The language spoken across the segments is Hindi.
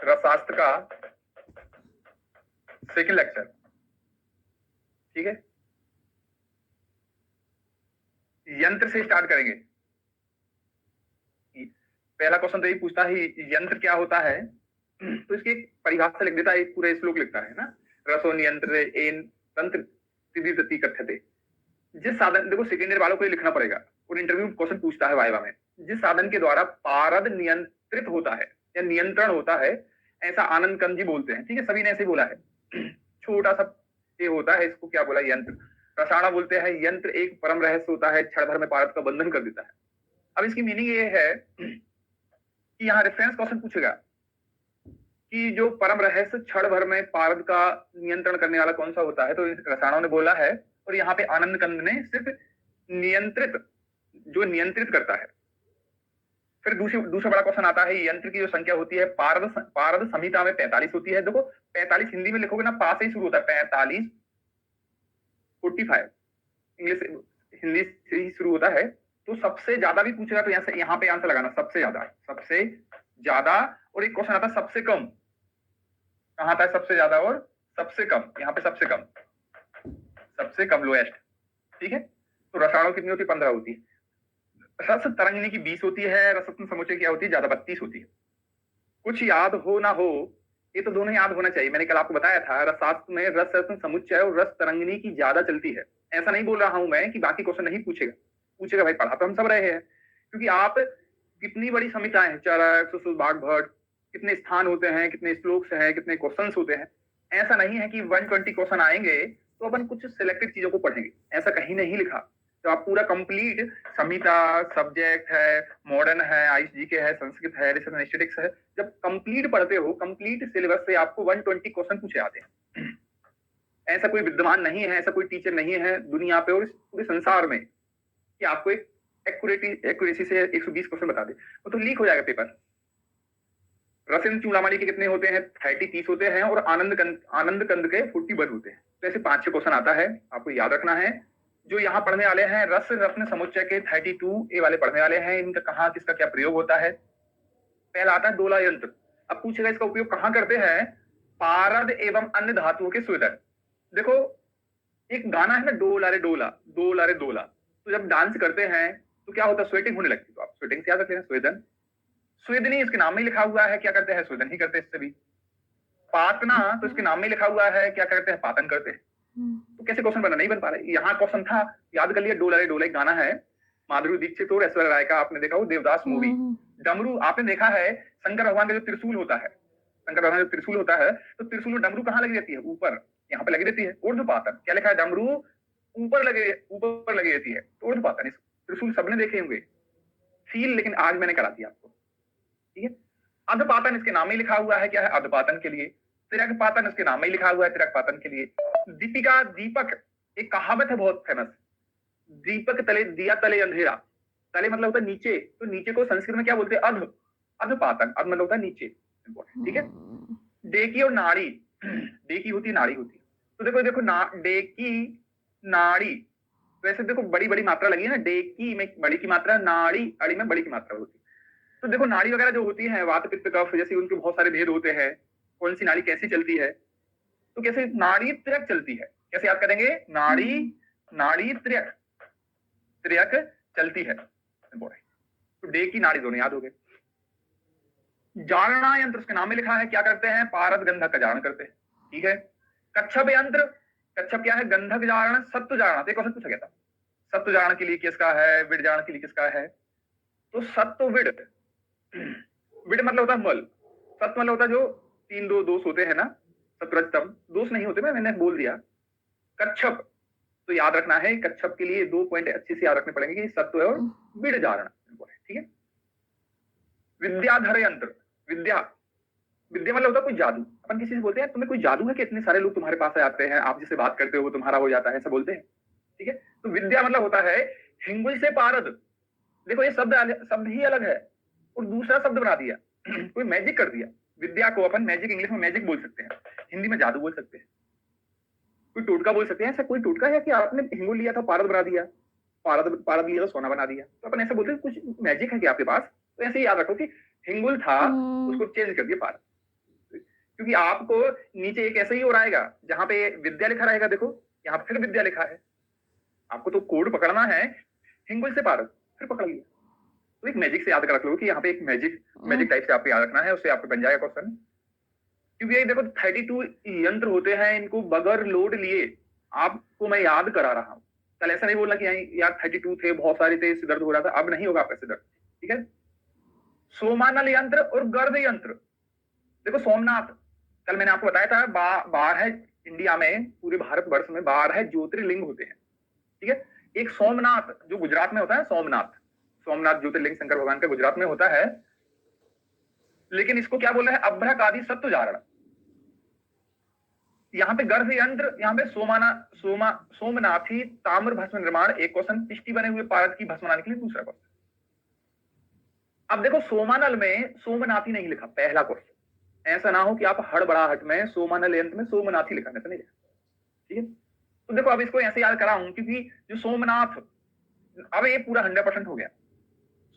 रसास्त्र का सेकंड लेक्चर। ठीक है, यंत्र से स्टार्ट करेंगे। पहला क्वेश्चन तो यही पूछता है यंत्र क्या होता है, तो इसकी एक परिभाषा लिख देता है, एक पूरा श्लोक लिखता है ना, रसो नियंत्र एन तंत्र तिथि कथ्यते। जिस साधन, देखो सेकेंड ईयर वालों को ये लिखना पड़ेगा और इंटरव्यू में क्वेश्चन पूछता है वाइवा में, जिस साधन के द्वारा पारद नियंत्रित होता है या नियंत्रण होता है, ऐसा आनंद कंद जी बोलते हैं। ठीक है, सभी ने ऐसे बोला है। छोटा सा ये होता है, इसको क्या बोला, यंत्र। रसायना बोलते हैं यंत्र एक परम रहस्य होता है, क्षण भर में पारद का बंधन कर देता है। अब इसकी मीनिंग ये है कि यहाँ रेफरेंस क्वेश्चन पूछेगा कि जो परम रहस्य क्षण भर में पारद का नियंत्रण करने वाला कौन सा होता है, तो रसायनों ने बोला है, और यहाँ पे आनंद कंद ने सिर्फ नियंत्रित, जो नियंत्रित करता है। फिर दूसरा बड़ा क्वेश्चन आता है, यंत्र की जो संख्या होती है पारद संहिता में 45 होती है। देखो 45 हिंदी में लिखोगे ना, पास से ही शुरू होता है, 45 45 इंग्लिश हिंदी से ही शुरू होता है। तो सबसे ज्यादा भी पूछेगा तो यहाँ पे आंसर लगाना, सबसे ज्यादा। और एक क्वेश्चन आता है सबसे कम, कहाँ आता है सबसे ज्यादा और सबसे कम, यहाँ पे सबसे कम लोएस्ट। ठीक है, तो रसायनों कितनी होती है, 15 होती है। रस तरंगिणी की 20 होती है, रसत्व समुच्चय क्या होती है, ज्यादा 32 होती है। कुछ याद हो ना हो, ये तो दोनों याद होना चाहिए। मैंने कल आपको बताया था, रसास्त्र में रस समुच्चय और रस तरंगिणी की ज्यादा चलती है। ऐसा नहीं बोल रहा हूं मैं कि बाकी क्वेश्चन नहीं पूछेगा भाई, पढ़ा तो हम सब रहे हैं। क्योंकि आप कितनी बड़ी संहिताएं हैं, चरक सुभाग भट्ट, कितने स्थान होते हैं, कितने श्लोक हैं, कितने क्वेश्चन होते हैं। ऐसा नहीं है कि 120 क्वेश्चन आएंगे तो अपन कुछ सिलेक्टेड चीजों को पढ़ेंगे, ऐसा कहीं नहीं लिखा। तो आप पूरा कंप्लीट संहिता, सब्जेक्ट है, मॉडर्न है, आईएसजीके है, संस्कृत है, रिसर्च एनालिटिक्स है, जब कंप्लीट पढ़ते हो, कंप्लीट सिलेबस से आपको 120 क्वेश्चन पूछे आते हैं। ऐसा कोई विद्यमान नहीं है, ऐसा कोई टीचर नहीं है दुनिया पे और इस पूरे संसार में कि आपको एक एक्यूरेसी से 120 क्वेश्चन बता दे। वो तो लीक हो जाएगा पेपर। रसिन चूड़ामणि के कितने होते हैं, 30 होते हैं, और आनंद कंद के 41 होते हैं। तो ऐसे 5-6 क्वेश्चन आता है, आपको याद रखना है। जो यहाँ पढ़ने वाले हैं, रस रत्न समुच्चय के 32 ए वाले पढ़ने वाले हैं। इनका कहाँ किसका क्या प्रयोग होता है। पहला आता है डोला यंत्र। अब पूछेगा इसका उपयोग कहाँ करते हैं, पारद एवं अन्य धातुओं के स्वेदन। देखो एक गाना है ना, डोला रे डोला, डोला रे डोला, तो जब डांस करते हैं तो क्या होता है, स्वेटिंग होने लगती है। तो आप स्वेटिंग से याद रखते हैं, स्वेदन, स्वेदनी इसके नाम में ही लिखा हुआ है, क्या करते हैं, स्वेदन ही करते हैं। इससे भी पातना, तो इसके नाम में लिखा हुआ है, क्या करते हैं, पातन करते हैं। तो कैसे क्वेश्चन बना, नहीं बन पा रहे। यहाँ क्वेश्चन था, याद कर लिया, डोला रे डोला, एक गाना है माधुरी दीक्षित और ऐश्वर्या राय का, आपने देखा हो देवदास मूवी। डमरू आपने देखा है, शंकर भगवान का जो त्रिशूल होता है, शंकर भगवान जो त्रिशूल होता है, तो त्रिशूल में डमरू कहाँ लगी रहती है, ऊपर, यहाँ पे लगी रहती है। ऊर्ध्वपातन, क्या लिखा है, डमरू ऊपर लगी रहती है, तो ऊर्ध्वपातन। त्रिशूल सबने देखे होंगे फील, लेकिन आज मैंने करा दिया आपको। ठीक है, अधपातन इसके नाम में लिखा हुआ है, क्या है, अधपातन के लिए। तिरकपातन इसके नाम में लिखा हुआ है, तिरकपातन के लिए। दीपिका, दीपक, एक कहावत है बहुत फेमस, दीपक तले दिया तले अंधेरा। तले मतलब होता है नीचे, तो नीचे को संस्कृत में क्या बोलते हैं, अध, अधपातन, अध मतलब होता है नीचे। ठीक है, डेकी और नाड़ी, डेकी होती है, नाड़ी होती है। तो देखो डेकी नाड़ी, तो ऐसे देखो बड़ी बड़ी मात्रा लगी है ना, डेकी में बड़ी की मात्रा, नाड़ी अड़ी में बड़ी की मात्रा होती है। तो देखो नाड़ी वगैरह जो होती है, वात पित्त कफ, जैसे उनके बहुत सारे भेद होते हैं, कौन सी नाड़ी कैसी चलती है। तो कैसे नाड़ी त्र्यक चलती है, कैसे याद करेंगे, नाड़ी त्र्यक चलती है। तो डे की नाड़ी दोनों याद हो गए। जारणा यंत्र उसके नाम में लिखा है, क्या करते हैं, पारद गंधक का जारण करते हैं। ठीक है, कच्छप यंत्र, कच्छप क्या है, गंधक जारण, सत्व जारण। क्वेश्चन पूछा गया था, सत्व जारण के लिए किसका है, विड जारण के लिए किसका है। तो सत्व विड, विड मतलब होता है मल, सत्व मतलब होता है जो 3 दोष होते हैं ना, सत्रजतम दोष नहीं होते, मैंने बोल दिया। कच्छप, तो याद रखना है, कच्छप के लिए 2 पॉइंट अच्छे से याद रखने पड़ेंगे कि सत्व और विड जारण। ठीक है, विद्याधर यंत्र, विद्या मतलब होता है कोई जादू। अपन किसी से बोलते हैं तुम्हें कोई जादू है कि इतने सारे लोग तुम्हारे पास आते हैं, आप जिससे बात करते हो वो तुम्हारा हो जाता है, ऐसा बोलते हैं। ठीक है, तो विद्या मतलब होता है हिंगुल से पारद। देखो ये शब्द ही अलग है और दूसरा शब्द बना दिया, कोई मैजिक कर दिया। विद्या को अपन मैजिक, इंग्लिश में मैजिक बोल सकते हैं, हिंदी में जादू बोल सकते हैं, कोई टोटका बोल सकते हैं। ऐसा कोई टोटका है कि आपने हिंगुल लिया था पारद बना दिया, पारद लिया तो सोना बना दिया। तो अपन ऐसा बोलते हैं कुछ मैजिक है कि आपके पास। तो ऐसे ही याद रखो कि हिंगुल था, उसको चेंज कर दिया पारद। क्योंकि आपको नीचे एक ऐसे ही और आएगा जहां पे विद्या लिखा रहेगा, देखो यहाँ पे फिर विद्या लिखा है, आपको तो कोड पकड़ना है, हिंगुल से पारद फिर पकड़ लिया। तो एक मैजिक से याद कर रख लो कि यहाँ पे एक मैजिक टाइप से आपको याद रखना है, उससे आपको बन जाएगा क्वेश्चन। क्योंकि ये देखो 32 यंत्र होते हैं, इनको बगैर लोड लिए आपको मैं याद करा रहा हूं। कल ऐसा नहीं बोलना कि यार 32 थे, बहुत सारे थे, सिर दर्द हो रहा था, अब नहीं होगा आपका सिर दर्द, ठीक है। सोमानल यंत्र और गर्भ यंत्र, देखो सोमनाथ, कल मैंने आपको बताया था 12 इंडिया में, पूरे भारत वर्ष में 12 ज्योतिर्लिंग होते हैं, ठीक है। एक सोमनाथ जो गुजरात में होता है, सोमनाथ ज्योतिर्लिंग शंकर भगवान का गुजरात में होता है, लेकिन इसको क्या बोल रहे हैं, अभ्रक आदि सत्वजारण। यहाँ पे गर्भ यंत्र, यहाँ पे सोमनाथी ताम्र भस्म निर्माण एक क्वेश्चन, पिष्टि बने हुए पारद की भस्म बनाने के लिए दूसरा क्वेश्चन। अब देखो सोमानल में सोमनाथी नहीं लिखा, पहला क्वेश्चन, ऐसा ना हो कि आप हड़बड़ाहट में सोमानल यंत्र में सोमनाथी लिखा, नहीं लिखा, ठीक है। तो देखो अब इसको ऐसे याद कराऊं, क्योंकि जो सोमनाथ, अब ये पूरा 100% हो गया।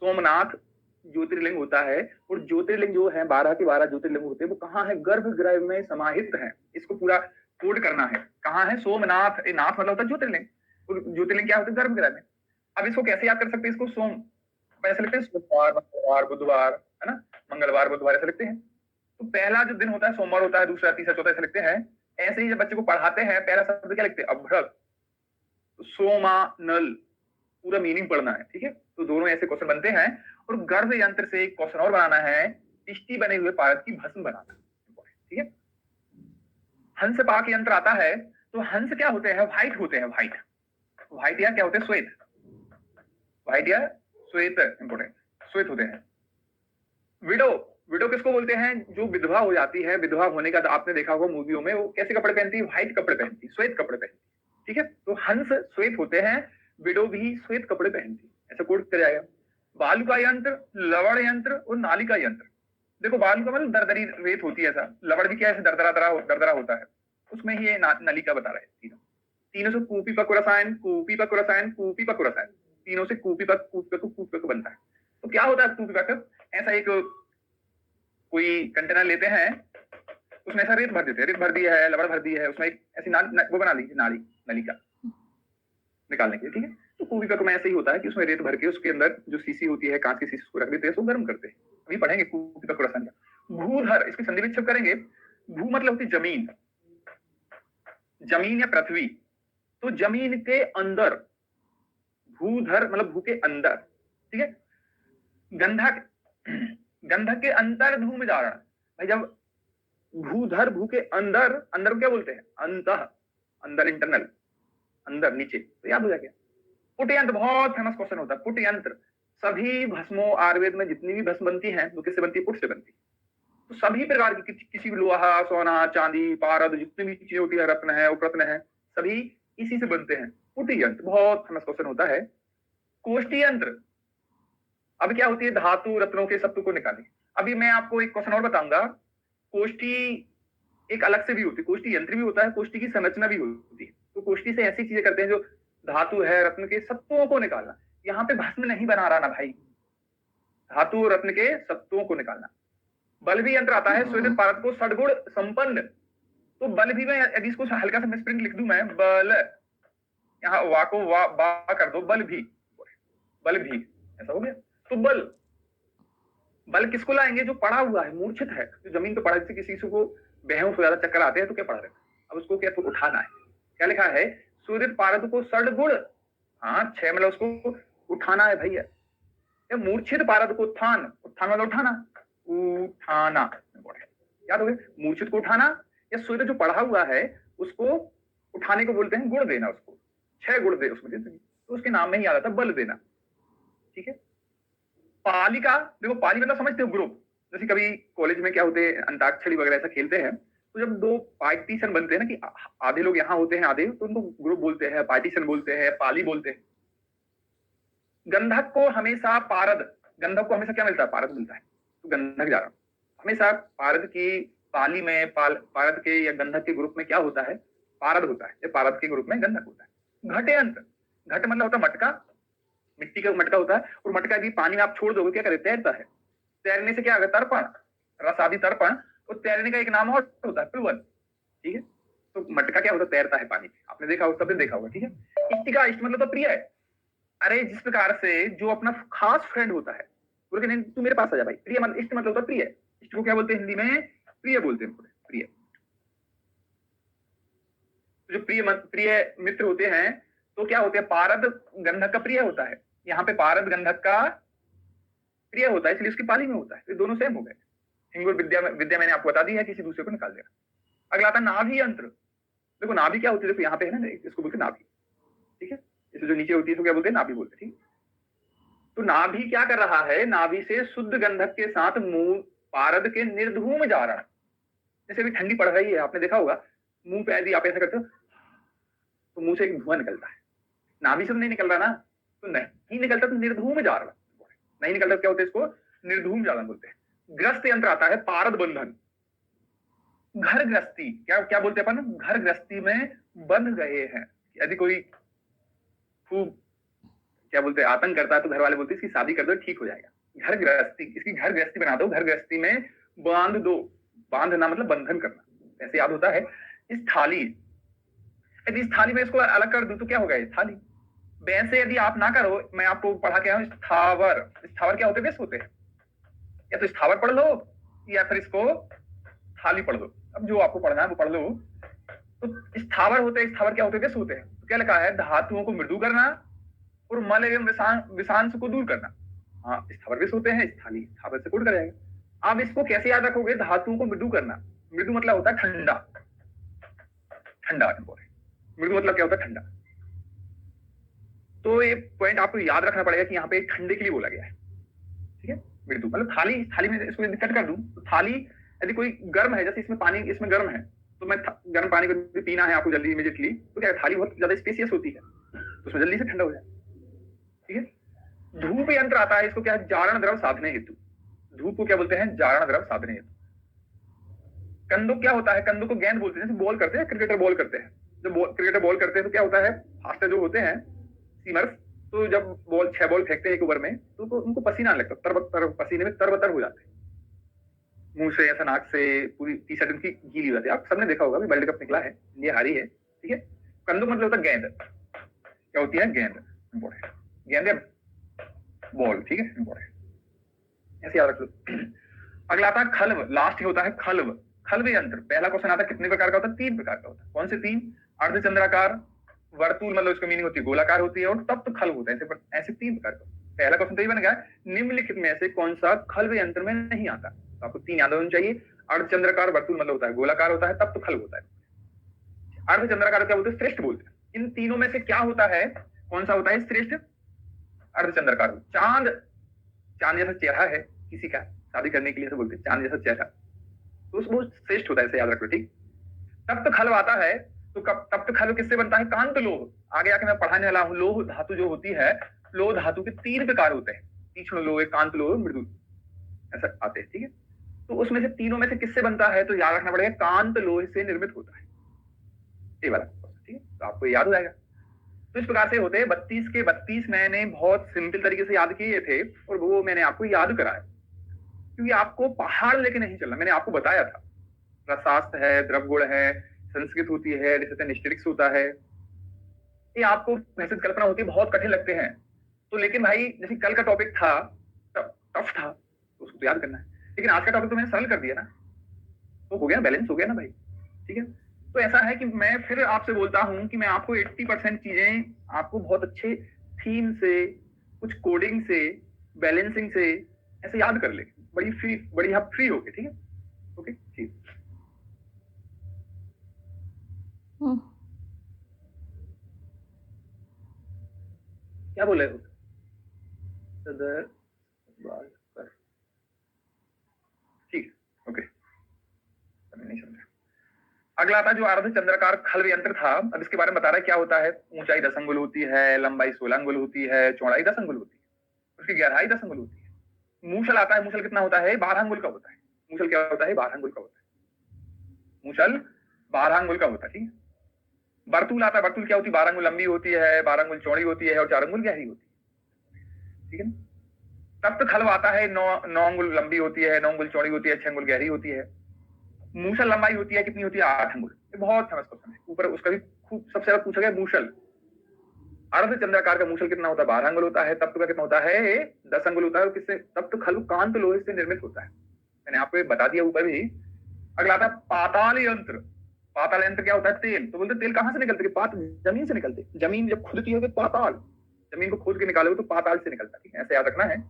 सोमनाथ ज्योतिर्लिंग होता है, और ज्योतिर्लिंग जो है 12 के 12 ज्योतिर्लिंग होते हैं, वो कहाँ है, गर्भगृह में समाहित है। इसको पूरा कोड करना है, कहाँ है सोमनाथ, नाथ मतलब होता है ज्योतिर्लिंग, और ज्योतिर्लिंग क्या होता है, गर्भगृह में। अब इसको कैसे याद कर सकते हैं, इसको सोम ऐसे लिखते हैं, सोमवार मंगलवार बुधवार, है ना, मंगलवार बुधवार ऐसे लिखते हैं। तो पहला जो दिन होता है सोमवार होता है, दूसरा तीसरा चौथा ऐसे लिखते हैं। ऐसे ही जब बच्चे को पढ़ाते हैं, पहला शब्द क्या लिखते हैं, अभ्रक, सोमानल, पूरा मीनिंग पढ़ना है, ठीक है। तो दोनों ऐसे क्वेश्चन बनते हैं। और गर्भ यंत्र से एक क्वेश्चन और बनाना है, पिष्टि बने हुए पारद की भस्म बनाना, ठीक है। हंस पाक यंत्र आता है, तो हंस क्या होते हैं, व्हाइट होते हैं, व्हाइट या क्या होते हैं, श्वेत, व्हाइट या श्वेत, इंपोर्टेंट, श्वेत होते हैं। विडो किसको बोलते हैं, जो विधवा हो जाती है, विधवा होने का आपने देखा होगा मूवियों में, वो कैसे कपड़े पहनती है, व्हाइट कपड़े पहनती, श्वेत कपड़े पहनती, ठीक है। तो हंस श्वेत होते हैं, विडो भी श्वेत कपड़े पहनती, ऐसा कोड किया जाएगा। बालुका यंत्र, लवण यंत्र और नालिका यंत्र, देखो बालुका मतलब दरदरी रेत होती है, ऐसा, लवण भी क्या है, दरदरा होता है, उसमें ही ये नलिका बता रहे हैं। तीनों से कूपीपक रसायन, तीनों से कूपीपक बनता है। तो क्या होता है कूपीपक, ऐसा एक कोई कंटेनर लेते हैं, उसमें ऐसा रेत भर देते हैं, रेत भर दिया है, लवण भर दिया है, उसमें एक ऐसी वो बना लीजिए, नलिका निकालने के लिए, ठीक है। तो कूपीपक में ऐसे ही होता है कि उसमें रेत भर के उसके अंदर जो सीसी होती है, कांच की सीसी, उसको रख देते हैं, उसको गर्म करते हैं। अभी पढ़ेंगे कूपीपक रसायन का। भूधर, इसकी संधि विच्छेद करेंगे। भू मतलब होती जमीन, जमीन या पृथ्वी, तो जमीन के अंदर, भूधर मतलब भू के अंदर, ठीक है। गंधक के अंतर धूम जारण, भाई जब भूधर, भू के अंदर, अंदर को क्या बोलते हैं, अंदर, इंटरनल, अंदर नीचे, तो याद हो जाएगा। पुट यंत्र बहुत फेमस क्वेश्चन होता है, पुट यंत्र, सभी भस्मों आयुर्वेद में जितनी भी भस्म बनती है वो किससे बनती है, पुट से बनती है। तो सभी प्रकार की किसी भी लोहा, सोना, चांदी, पारद, जितनी भी चीजें होती है, रत्न है, उपरत्न है, सभी इसी से बनते हैं। पुट यंत्र बहुत फेमस क्वेश्चन होता है। कोष्ठी यंत्र, अब क्या होती है, धातु रत्नों के सत्व को निकालें। अभी मैं आपको एक क्वेश्चन और बताऊंगा, कोष्ठी एक अलग से भी होती है, कोष्ठी यंत्र भी होता है, कोष्ठी की संरचना भी होती है। तो कोष्ठी से ऐसी चीजें करते हैं जो धातु है, रत्न के सत्वों को निकालना। यहाँ पे भस्म नहीं बना रहा ना भाई, धातु और रत्न के सत्वों को निकालना। बल भी यंत्र आता है, श्वेत पारद को षडगुण संपन्न, तो बल भी में यदि इसको हल्का सा मिसप्रिंट लिख दूं मैं, बल, यहाँ वा को बा कर दो, बल भी, ऐसा हो गया। तो बल किसको लाएंगे, जो पड़ा हुआ है, मूर्छित है, जो जमीन पे पड़ा, किसी को बेहोश हो जाता, चक्कर आते हैं, तो क्या पड़ा रहता, अब उसको क्या उठाना है। क्या लिखा है, सूर्य पारद को षडगुण, हाँ 6 मतलब उसको उठाना है भैया। मूर्छित पारद को उत्थान मतलब उठाना, याद हो गया, मूर्छित को उठाना, या सूर्य जो पढ़ा हुआ है उसको उठाने को बोलते हैं गुण देना, उसको 6 गुण दे उसमें, तो उसके नाम में ही आ जाता है बल देना, ठीक है। पालिका, देखो पाली मतलब समझते हो ग्रुप, जैसे कभी कॉलेज में क्या होते हैं, अंताक्षरी वगैरह ऐसा खेलते हैं, तो जब 2 पार्टीशन बनते हैं ना, कि आधे लोग यहाँ होते हैं, आधे, तो उनको ग्रुप बोलते हैं, पार्टीशन बोलते हैं, पाली बोलते हैं। गंधक को हमेशा क्या मिलता है, पारद मिलता है, तो गंधक जा रहा हूं, हमेशा पारद की पाली में, पारद के या गंधक के ग्रुप में क्या होता है, पारद होता है, पारद के ग्रुप में गंधक होता है। घटे अंत, घट मतलब होता है मटका, मिट्टी का मटका होता है, और मटका भी पानी में आप छोड़ दोगे क्या करे, तैरता है, तैरने से क्या होगा, तर्पण, रस आदि तर्पण, तो तैरने का एक नाम और होता है प्लवन, ठीक है। तो मटका क्या होता है, तैरता है पानी में, आपने देखा होगा, सबने देखा होगा, ठीक है। इष्टिका, इष्ट मतलब तो प्रिय है। अरे जिस प्रकार से जो अपना खास फ्रेंड होता है, बोले कि नहीं तू मेरे पास आ जा भाई, प्रिय मतलब, इष्ट मतलब होता है प्रिय। इष्ट को क्या बोलते हैं हिंदी में, प्रिय बोलते हैं, प्रिय। तो जो प्रिय मित्र होते हैं तो क्या होते हैं, पारद गंधक का प्रिय होता है, यहाँ पे पारद गंधक का प्रिय होता है, इसलिए उसकी पाली में होता है। तो दोनों सेम हो गए। हिंग और विद्या, विद्या मैंने आपको बता दी है, किसी दूसरे को निकाल देगा। अगला आता है नाभि यंत्र। देखो नाभि क्या होती है, देखो यहाँ पे है ना, इसको बोलते हैं नाभि, ठीक है। इसे जो नीचे होती है तो क्या बोलते हैं, नाभि बोलते हैं, ठीक। तो नाभि क्या कर रहा है, नाभि से शुद्ध गंधक के साथ मुंह पारद के निर्धूम जा रहा है। जैसे अभी ठंडी पड़ रही है, आपने देखा होगा, मुंह पे यदि आप ऐसा करते हो तो मुंह से एक धुआं निकलता है, नाभि से तो नहीं निकल रहा ना, तो नहीं निकलता, तो निर्धूम जा रहा, नहीं निकलता, क्या होता है, इसको निर्धूम जालन बोलते हैं। ग्रस्त यंत्र आता है, पारद बंधन, घर गृहस्थी, क्या क्या बोलते हैं अपन, घर गृहस्थी में बंध गए हैं। यदि कोई खूब क्या बोलते हैं आतंक करता है तो घर वाले बोलते हैं इसकी शादी कर दो, ठीक हो जाएगा। घर गृहस्थी, इसकी घर गृहस्थी बना दो, घर गृहस्थी में बांध दो, बांधना मतलब बंधन करना, ऐसे याद होता है। इस थाली, यदि इस थाली में इसको अलग कर दूं तो क्या होगा, इस थाली वैसे यदि आप ना करो, मैं आपको पढ़ा के आया हूं, स्थावर, स्थावर क्या होते हैं, होते हैं, या तो स्थावर पढ़ लो या फिर इसको थाली पढ़ लो, अब जो आपको पढ़ना है वो पढ़ लो। तो स्थावर होते हैं, स्थावर क्या होते हैं, होते हैं। तो क्या लिखा है, धातुओं को मृदु करना और मल एवं विषांश को दूर करना। हाँ स्थावर विष होते हैं, थाली स्थावर से कूट कर जाएगा। आप इसको कैसे याद रखोगे, धातुओं को मृदु करना, मृदु मतलब होता है ठंडा, ठंडा मृदु मतलब क्या होता है, ठंडा। तो ये पॉइंट आपको याद रखना पड़ेगा कि यहाँ पे ठंडे के लिए बोला गया है, ठीक है। मृदु मतलब थाली, थाली में इसको कट कर दूं तो थाली यदि कोई गर्म है, जैसे इसमें पानी, इसमें गर्म है, तो मैं गर्म पानी को पीना है आपको जल्दी इमीडिएटली, तो क्या थाली बहुत ज्यादा स्पेसियस होती है, तो उसमें जल्दी से ठंडा हो जाए, ठीक है। धूप यंत्र आता है, इसको क्या है, जारण द्रव साधने हेतु, धूप को क्या बोलते हैं, जारण द्रव साधने हेतु। कंदुक क्या होता है, कंदुक को गेंद बोलते हैं, जैसे बॉल करते हैं, क्रिकेटर बॉल करते हैं, जब क्रिकेटर बॉल करते हैं तो क्या होता है, फास्टर जो होते हैं सीमर्स, तो जब बॉल 6 बॉल फेंकते हैं एक ओवर में तो उनको पसीना लगता है, तरबतर, पसीने में तरबतर हो जाते हैं, मुंह से ऐसा, नाक से, पूरी टी शर्ट उनकी गीली हो जाती है। आप सबने देखा होगा, वर्ल्ड कप निकला है, इंडिया हारी है, ठीक है। कंदुक मतलब होता है गेंद, क्या होती है, गेंद, इंपॉर्टेंट, गेंद या बॉल, ठीक है, इंपॉर्टेंट, ऐसे याद रख लो। अगला आता है खल्व, लास्ट होता है खल्व, खल्व यंत्र। पहला क्वेश्चन आता है कितने प्रकार का होता है, 3 प्रकार का होता है। कौन से 3, अर्धचंद्राकार, वर्तुल मतलब उसका मीनिंग होती है गोलाकार होती है, और तप्त खल्व होता है, ऐसे 3 प्रकार का। पहला क्वेश्चन तो ये बन गया, निम्नलिखित में से कौन सा खल्व यंत्र में नहीं आता, तो आपको 3 याद होनी चाहिए। अर्धचंद्राकार, वर्तुल मतलब होता है गोलाकार होता है, तप्त खल्व होता है। अर्धचंद्राकार क्या बोलते हैं, श्रेष्ठ बोलते हैं। इन तीनों में से क्या होता है, कौन सा होता है श्रेष्ठ, अर्धचंद्राकार। चांद, चांद जैसा चेहरा है किसी का, शादी करने के लिए तो बोलते हैं चांद जैसा चेहरा, तो वो श्रेष्ठ होता है, ऐसे याद रखो, ठीक। तप्त खल्व आता है, तो तप्त खल्व किससे बनता है, कांत लोह। आगे आके मैं पढ़ाने वाला हूं, लोह धातु जो होती है, लोह धातु के 3 प्रकार होते हैं, तीक्ष्ण लोह, कांत लोह, मृदु, ऐसा आते हैं, ठीक है। तो उसमें से तीनों में से किससे बनता है, तो याद रखना पड़ेगा कांत लोह से निर्मित होता है, ये वाला, ठीक है, तो आपको याद हो जाएगा। तो इस प्रकार से होते हैं 32 के 32 मैंने बहुत सिंपल तरीके से याद किए थे, और वो मैंने आपको याद कराया, क्योंकि आपको पहाड़ लेके नहीं चलना, मैंने आपको बताया था, रसास्त्र है, द्रवगुण है, संस्कृत होती है, जैसे निष्ठिक्स होता है, ये आपको वैसे कल्पना होती है, बहुत कठिन लगते हैं, तो लेकिन भाई जैसे कल का टॉपिक था टफ था, तो उसको तो याद करना है, लेकिन आज का टॉपिक तो मैंने सरल कर दिया ना, तो हो गया, बैलेंस हो गया ना भाई, ठीक है। तो ऐसा है कि मैं फिर आपसे बोलता हूं कि मैं आपको 80% चीजें आपको बहुत अच्छे थीम से, कुछ कोडिंग से, बैलेंसिंग से ऐसे याद कर ले, बड़ी फ्री, बड़ी आप फ्री होके, ठीक है, ओके, ठीक। क्या बोले हो, ठीक, ओके, नहीं समझा। अगला था जो अर्धचंद्राकार खल्व यंत्र था, अब इसके बारे में बता रहा है क्या होता है। ऊंचाई 10 अंगुल होती है, लंबाई 16 अंगुल होती है, चौड़ाई 10 अंगुल होती है, उसकी गहराई 10 अंगुल होती है। मूसल आता है, मूसल कितना होता है, 12 अंगुल का होता है। मूसल क्या होता है, 12 अंगुल का होता है, मूसल 12 अंगुल का होता है, ठीक है। वर्तुल आता है, वर्तुल क्या होती है, 12 अंगुल लंबी होती है, 12 अंगुल चौड़ी होती है, और 4 अंगुल गहरी होती है, ठीक है। तप्त खल्व आता है, 9 अंगुल लंबी होती है, 9 अंगुल चौड़ी होती है, 6 अंगुल गहरी होती है। मूसल लंबाई होती है कितनी होती है 8 अंगुल। ये बहुत फेमस क्वेश्चन है, ऊपर उसका भी खूब सबसे ज्यादा पूछा गया मूसल। अर्ध चंद्राकार का मूसल कितना होता है 12 अंगुल होता है। तप्त का कितना होता है 10 अंगुल होता है। किससे तप्त खलु कांत लोहे से निर्मित होता है, मैंने आपको बता दिया ऊपर भी। अगला आता है पाताल यंत्र। पाताल यंत्र क्या होता है तेल। तो बोलते तेल कहां से निकलते, पात जमीन से निकलते। जमीन जब खुदती है तो पाताल, जमीन को खोद के निकालोगे तो पाताल से निकलता है, ठीक है, ऐसे याद रखना है।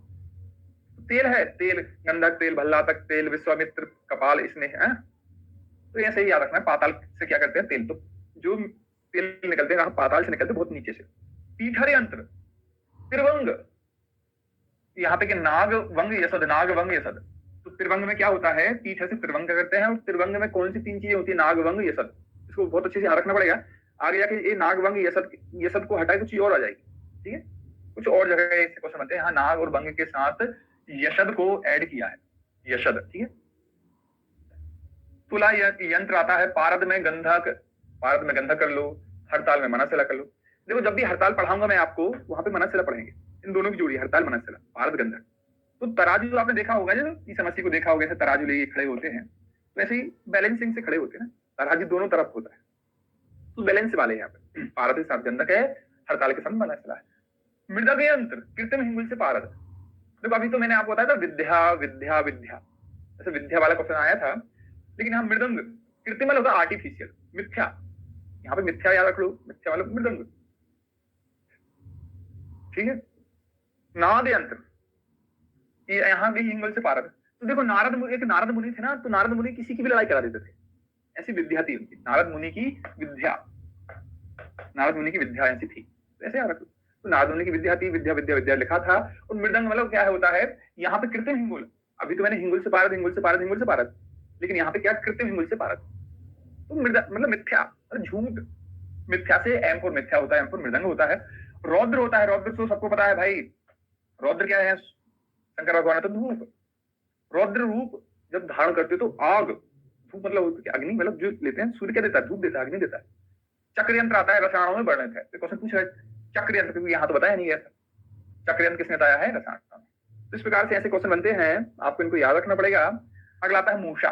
तेल है, तेल गंधक तेल, भल्लातक तेल, विश्वामित्र, कपाल, इसमें है। तो ऐसे ही याद रखना है पाताल से क्या करते हैं तेल। तो जो तेल निकलते हैं पाताल से निकलते बहुत नीचे से। पीठर यंत्र, त्रिवंग, यहाँ पे कि नाग वंग यसद, नाग वंग यसद। तो त्रिवंग में क्या होता है, पीठ से त्रिवंग करते हैं। और त्रिवंग में कौन सी 3 चीजें होती है, नाग वंग यसद। इसको बहुत अच्छे से याद रखना पड़ेगा। आगे जाके ये नाग वंग यसद, यसद को हटाए कुछ और आ जाएगी, ठीक है। कुछ और जगह ऐसे क्वेश्चन बनते हैं, हाँ नाग और वंग के साथ यशद को ऐड किया है, यशद, ठीक है। तुला यंत्र आता है पारद में गंधक, पारद में गंधक कर लो, हड़ताल में मनासिला कर लो। देखो जब भी हड़ताल पढ़ाऊंगा मैं आपको, वहां पे मनासिला पढ़ेंगे, इन दोनों की जोड़ी हड़ताल मनासिला, पारद गंधक। तो तराजू आपने देखा होगा, जो इस समस्या को देखा होगा, जैसे तराजू लेके खड़े होते हैं, तो ऐसे ही बैलेंसिंग से खड़े होते हैं ना, तराजू दोनों तरफ होता है, तो बैलेंस वाले यहाँ पे पारद के साथ गंधक है, हड़ताल के साथ मनासिला है। मृदंग यंत्र, कृत्रिम हिंगुल से पारद। देखो अभी तो मैंने आपको बताया था विद्या विद्या विद्या, जैसे विद्या वाला क्वेश्चन आया था, लेकिन यहाँ मृदंग कृत्रिम होता है आर्टिफिशियल, मिथ्या, यहाँ पे मिथ्या याद रख लो, मिथ्या वाला मृदंग, ठीक है। नाद यंत्र, ये यहाँ भी हिंगुल से पारद। तो देखो एक नारद मुनि थे ना, तो नारद मुनि किसी की भी लड़ाई करा देते थे, ऐसी विद्या थी उनकी, नारद मुनि की विद्या, नारद मुनि की विद्या ऐसी थी, ऐसे याद रख लो। तो नारद मुनि की विद्या थी, विद्या विद्या विद्या लिखा था। और मृदंग मतलब क्या है होता है, यहाँ पे कृत्रिम हिंगुल। अभी तो मैंने हिंगुल से पारद, हिंगुल से पारद, हिंगुल से पारद, लेकिन यहाँ पे क्या कृत्रिम हिंगुल से पारद। तो मतलब मिथ्या, झूठ, मिथ्या से एम फॉर मिथ्या होता है, एम फॉर मृदंग होता है। रौद्र होता है, रौद्र तो सबको पता है भाई, रौद्र क्या है, शंकर भगवान तो धूप, रौद्र रूप जब धारण करते तो आग, धूप मतलब अग्नि, मतलब जो लेते हैं सूर्य क्या देता है, धूप देता है, अग्नि देता है। चक्र यंत्र आता है, रसायनों में वर्णित है। तो क्वेश्चन पूछा है चक्र यंत्र, क्योंकि यहाँ तो बताया नहीं है चक्र यंत्र किसने बताया है, रसायन। तो इस प्रकार से ऐसे क्वेश्चन बनते हैं, आपको इनको याद रखना पड़ेगा। अगला आता है मूषा।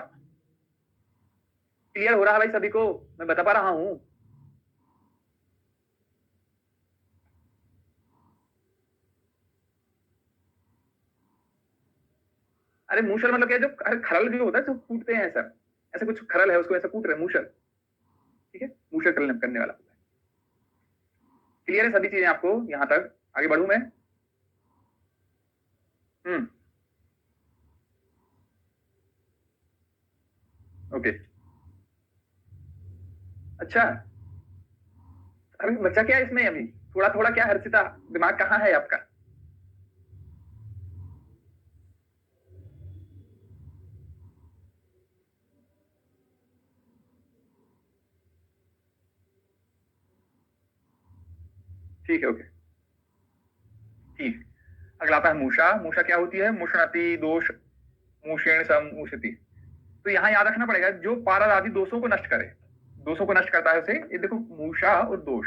क्लियर हो रहा है भाई सभी को, मैं बता पा रहा हूं। अरे मूषल मतलब क्या, जो अरे खरल जो होता है जो कूटते हैं, ऐसा ऐसे कुछ खरल है उसको ऐसा कूट रहे मूषल, ठीक है, मूषल करने वाला होता है। क्लियर है सभी चीजें आपको, यहां तक आगे बढ़ू मैं। ओके, अच्छा, अभी बच्चा क्या है इसमें, अभी थोड़ा थोड़ा क्या हर्षिता, दिमाग कहाँ है आपका। ठीक है, ओके, ठीक। अगला आता है मूषा। मूषा क्या होती है, मुषणति दोष, मूषेण सम मूषति। तो यहाँ याद रखना पड़ेगा, जो पारद आदि दोषों को नष्ट करे, दोषों को नष्ट करता है उसे, ये देखो मूषा और दोष,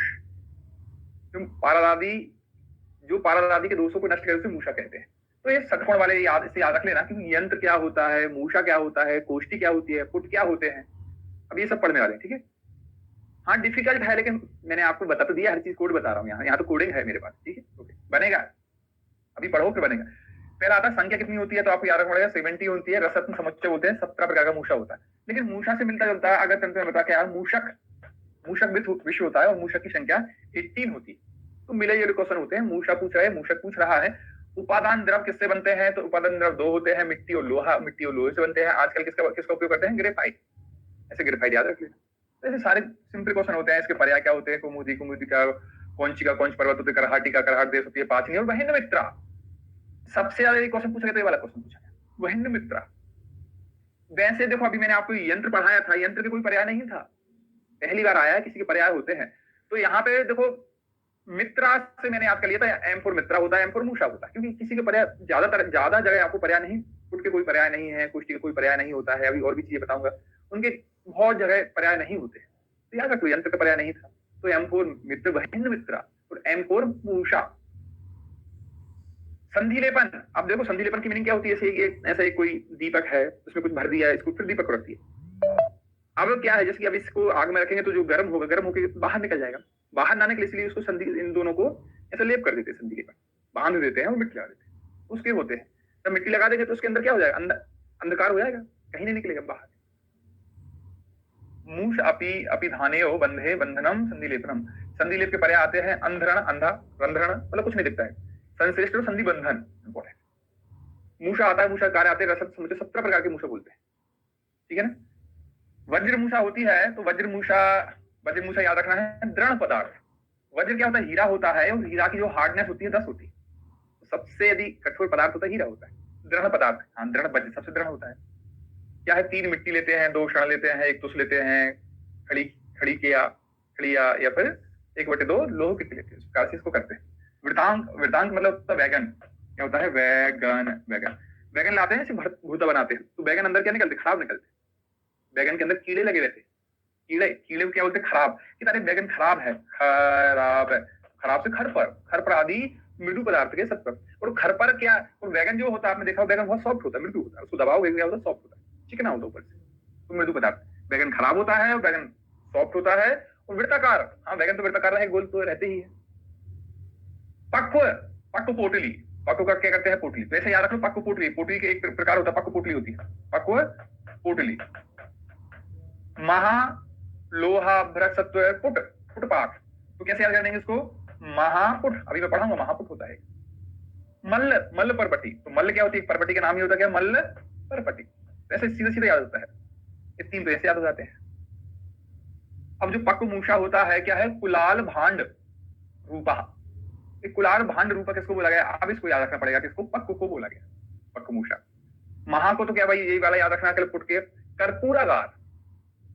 जो पारद आदि, जो पारद आदि के दोषों को नष्ट करे उसे मूषा कहते हैं। तो ये षटकोण वाले याद, इसे याद रख लेना, क्योंकि यंत्र क्या होता है, मूषा क्या होता है, कोष्ठी क्या होती है, पुट क्या होते हैं, अब ये सब पढ़ने वाले, ठीक है। हाँ डिफिकल्ट है, लेकिन मैंने आपको बता तो दिया, हर चीज कोड बता रहा हूँ, यहाँ तो कोडिंग है मेरे पास, ठीक है, ओके, बनेगा, अभी पढ़ो फिर बनेगा। पहला आता है संख्या कितनी होती है, तो आपको याद रखना पड़ेगा 70 होती है। रसरत्न समुच्चय होते हैं, 17 प्रकार का मूषा होता है। लेकिन मूषा से मिलता जुलता है, अगर तंत्र में बता के यार मूषक, मूषक विश्व होता है, और मूषक की संख्या 18 होती है। तो मिले जुले क्वेश्चन होते हैं, मूषा पूछ रहा है, मूषक पूछ रहा है। उपादान द्रव किससे बनते हैं, तो उपादान द्रव 2 होते हैं, मिट्टी और लोहा, मिट्टी और लोहे से बनते हैं। आजकल किसका उपयोग करते हैं, ग्रेफाइट, ऐसे ग्रेफाइट याद रख लेना। ऐसे सारे सिंपल क्वेश्चन होते हैं। इसके पर्याय क्या होते हैं, कुमुदी, कुमुदी का, कौंची का, कौंच पर्वत होते, करहाटी का, करहाट देश होती है, पाचनी और महेंद्र मित्रा। सबसे ज्यादा ये क्वेश्चन पूछा गया, तो ये वाला क्वेश्चन पूछा गया, महेंद्र मित्रा। वैसे देखो अभी मैंने आपको यंत्र पढ़ाया था, यंत्र के कोई पर्याय नहीं था, पहली बार आया है, किसी के पर्याय होते हैं। तो यहाँ पे देखो मित्रा से मैंने याद कर लिया था, एम फॉर मित्रा होता है, एम फॉर मूषा होता है, क्योंकि किसी के पर्याय ज्यादा जगह आपको पर्याय नहीं, पुट के कोई पर्याय नहीं है, कुष्टी के कोई पर्याय नहीं होता है। अभी और भी चीजें बताऊंगा, उनके बहुत जगह पर्याय नहीं होते। तो याद रखो यंत्र का पर्याय नहीं था, तो एम फॉर मित्र, महेंद्र मित्रा, और एम फॉर मूषा। संधिलेपन, अब देखो संधिलेपन की मीनिंग क्या होती है, ऐसे एक कोई दीपक है, उसमें कुछ भर दिया है, इसको फिर दीपक रख दिया, अब क्या है, जैसे कि अब इसको आग में रखेंगे तो जो गर्म होगा, गर्म होकर बाहर निकल जाएगा, बाहर ना निकले इसलिए उसको संधि, इन दोनों को ऐसा लेप कर देते हैं, संधि के पास बांध देते हैं और मिट्टी लगा देते हैं, उसके होते हैं। जब मिट्टी लगा देंगे तो उसके अंदर क्या हो जाएगा, अंदर अंधकार हो जाएगा, कहीं नहीं निकलेगा बाहर। मूष अपि अपिधानेयो बंधे बंधनम संधिलेपनम। संधिलेप के परे आते हैं अंधरण, अंधा, रंध्रण मतलब कुछ नहीं दिखता है, संश्रेष्ठ और संधि बंधन इंपॉर्टेंट। मूषा आता है, मूषा कार्य आते हैं, रसद समझो 17 प्रकार के मूषा बोलते हैं, ठीक है ना। वज्र मूषा होती है तो वज्र मूषा याद रखना है, दृढ़ पदार्थ। वज्र क्या होता है, हीरा होता है, और हीरा की जो हार्डनेस होती है 10 होती है, तो सबसे यदि कठोर पदार्थ होता है हीरा होता है, दृढ़ पदार्थ। हाँ, दृढ़ वज्र सबसे दृढ़ होता है। क्या है, 3 मिट्टी लेते हैं, 2 क्षण लेते हैं, 1 तुष लेते हैं, खड़ी खड़ी किया खड़िया, या फिर 1/2 लोह की लेते हैं, प्रकार से इसको करते हैं। वृतांक, वृतांक मतलब वैगन, क्या होता है, वैगन, वैगन वैगन लाते हैं, भूता बनाते हैं, तो वैगन अंदर क्या निकलते, खराब निकलते। बैगन के अंदर कीड़े लगे रहते, कीड़े, कीड़े को क्या बोलते हैं, खराब, कि तारे बैगन खराब है, खराब है, खराब से खरपर, खरपर आदि मृदु पदार्थ के सत्व। और खरपर क्या, और बैगन जो होता है आपने देखा, बैगन बहुत सॉफ्ट होता है, मृदु होता है, उसको दबाओगे क्या होता है, सॉफ्ट होता है, चिकना होता है ऊपर से, तो मृदु पदार्थ। बैगन खराब होता है और बैगन सॉफ्ट होता है। और वृत्ताकार, हाँ बैगन तो वृत्ताकार रहे, गोल तो रहते ही है। पक्व, पक्व पोटली, पक्व का क्या करते हैं, पोटली, तो ऐसे याद रखो, पक्व पोटली, पोटली के एक प्रकार होता है, पक्व पोटली होती है, पक्व पोटली। महा लोहा सत्व पुट, पुटपाक, तो कैसे याद करेंगे इसको, महापुट, अभी मैं पढ़ाऊंगा, महापुट होता है। मल्ल, मल्ल परपटी, तो मल्ल क्या होती है, परपटी का नाम ही होता है क्या, मल्ल परपटी, ऐसे सीधे सीधे याद होता है, ये 3 तो ऐसे याद हो जाते हैं। अब जो पक्व मूषा होता है क्या है, कुलाल भांड रूपा, कुलाल भांड रूपा किसको बोला गया, अब इसको याद रखना पड़ेगा, किसको, पक्व को बोला गया, पक्व मूषा। महा को तो क्या भाई, यही वाला याद रखना है, पुट के कर्पूरागार।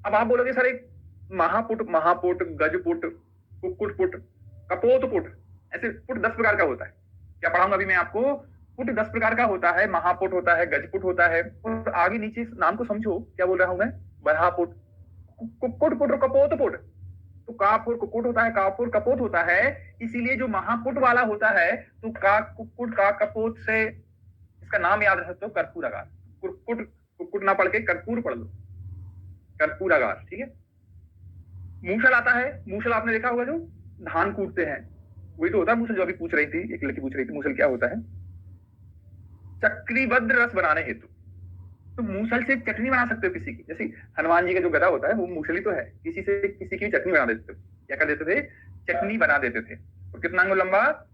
अब आप बोलोगे सर एक महापुट, महापुट, गजपुट, कुक्कुटपुट, कपोतपुट, ऐसे पुट 10 प्रकार का होता है, क्या पढ़ाऊंगा अभी मैं आपको, पुट 10 प्रकार का होता है, महापुट होता है, गजपुट होता है, और आगे नीचे नाम को समझो क्या बोल रहा हूं मैं, बरहापुट, कुक्कुटपुट और कपोतपुट, तो कापुर कुक्कुट होता है, कापुर कपोत होता है, इसीलिए जो महापुट वाला होता है, तो का कुक्कुट का कपोत से इसका नाम याद रख सकते हो, कर्पूरागार। कुक्कुट, कुक्कुट ना पढ़ के कर्पूर पढ़ लो, कर्पूरागार, ठीक है। मूसल आता है, मूसल आपने देखा होगा जो धान कूटते हैं, वही तो होता है मूसल, जो अभी पूछ रही थी, एक लड़की पूछ रही थी मूसल क्या होता है। चक्रीबद्ध रस बनाने हेतु, तो मूसल से चटनी बना सकते हो किसी की, जैसे हनुमान जी का जो गदा होता है वो मूसल ही तो है, किसी से किसी की चटनी बना देते थे, क्या कर देते थे, चटनी बना देते थे। और कितना अंगुल लंबा,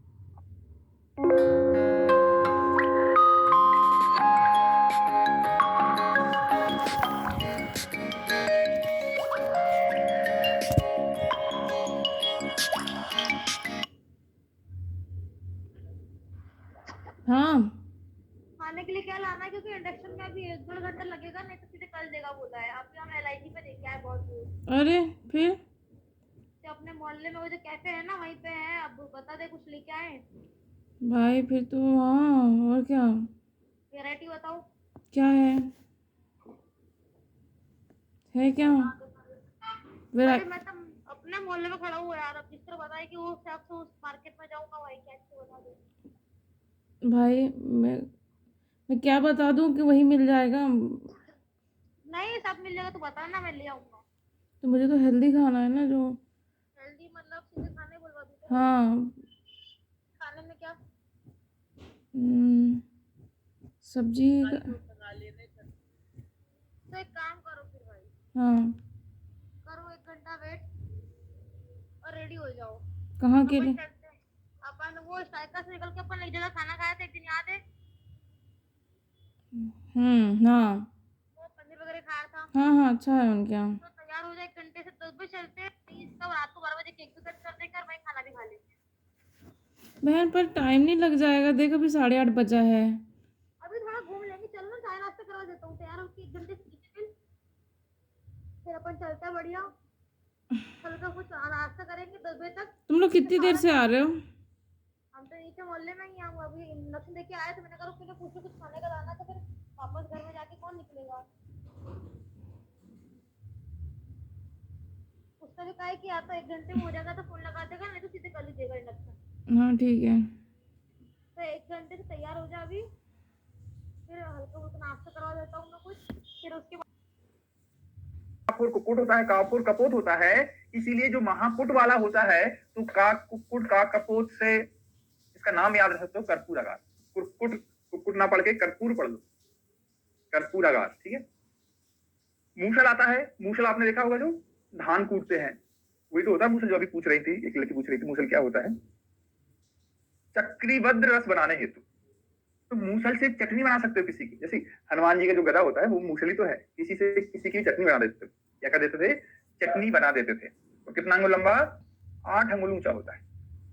हाँ खाने के लिए क्या लाना है, क्योंकि इंडक्शन में अभी 1-2 घंटा लगेगा, नहीं तो सीधे कल देगा बोला है। अभी हम LIG पे देखे आए बहुत दूर, अरे फिर तो अपने मोहल्ले में वो जो कैफे है ना वहीं पे है, अब बता दे कुछ लेके आए, भाई फिर तो हाँ, और क्या, वेराइटी बताओ। क्या है क्या अरे मैं तो अपने मोहल्ले में खड़ा हुआ यार, अब जिस तरह बताया कि वो हिसाब से उस मार्केट में जाऊंगा, वही क्या अच्छी बता दे। भाई मैं क्या बता दूं कि वही मिल जाएगा, नहीं सब मिल जाएगा तो बता ना, मैं ले आऊंगा। तो मुझे तो हेल्दी खाना है ना, जो हेल्दी मतलब सीधे खाने बोलवा दूँ, हाँ खाने में क्या, सब्जी तो एक काम करो फिर भाई, हाँ, करो 1 घंटा वेट और रेडी हो जाओ। कहाँ के अपन लिए, चलते हैं, अपन वो साइकिल से निकल के अपन एक जगह खाना खाया था एक दिन, याद है, हाँ वो पनीर वगैरह खाया था। हाँ हाँ, अच्छा है उनके यहाँ। तो तैयार हो जाए, 1 घंटे से 10 बजे चलते हैं, प्लीज तब रात को 12 बजे केक भी कट कर देंगे और वहीं खाना भी खा लेंगे। बहन पर टाइम नहीं लग जाएगा, देख अभी 8:30 बजा है। अभी थोड़ा घूम लेंगे, चलो ना चाय नाश्ता करवा देता हूँ, तैयार होके 1 घंटे से निकल, फिर अपन चलते हैं बढ़िया, हल्का कुछ नाश्ता करेंगे 10 बजे तक। तुम लोग कितनी देर से आ रहे हो, हम तो नीचे मोहल्ले में ही, हम अभी इंडक्शन देके आए थे, मैंने कहा रुक के पूछो कुछ खाने का लाना, तो फिर वापस घर में जाके कौन निकलेगा। उसका भी कहा है कि या तो 1 घंटे में हो जाएगा तो फोन लगा देगा, नहीं तो सीधे कर लीजिएगा इंडक्शन। हाँ ठीक है, तो 1 घंटे से तैयार हो जा अभी, फिर हल्का फुल्का नाश्ता करवा देता हूँ मैं कुछ, फिर उसके बाद काफ और कुकुट होता है, काफ और कपोत होता है, इसीलिए जो महापुट वाला होता है तो का कुकुट का कपोत से इसका नाम याद रख सकते हो, कर्पूरागार। कुकुट कुकुट ना पढ़ के कर्पूर पढ़ लो, कर्पूरागार, ठीक है। मूसल आता है, मूसल आपने देखा होगा जो धान कूटते हैं, वही तो होता है मूसल। जो अभी पूछ रही थी, एक लड़की पूछ रही थी मूसल क्या होता है। चक्रीबद्ध रस बनाने हेतु, तो मूसल से चटनी बना सकते हो किसी की, जैसे हनुमान जी का जो गदा होता है वो मूसल ही तो है, किसी से किसी की चटनी बना देते थे। क्या कर देते थे? चटनी बना देते थे। तो कितना अंगुल लंबा? 8 अंगुल ऊंचा होता है।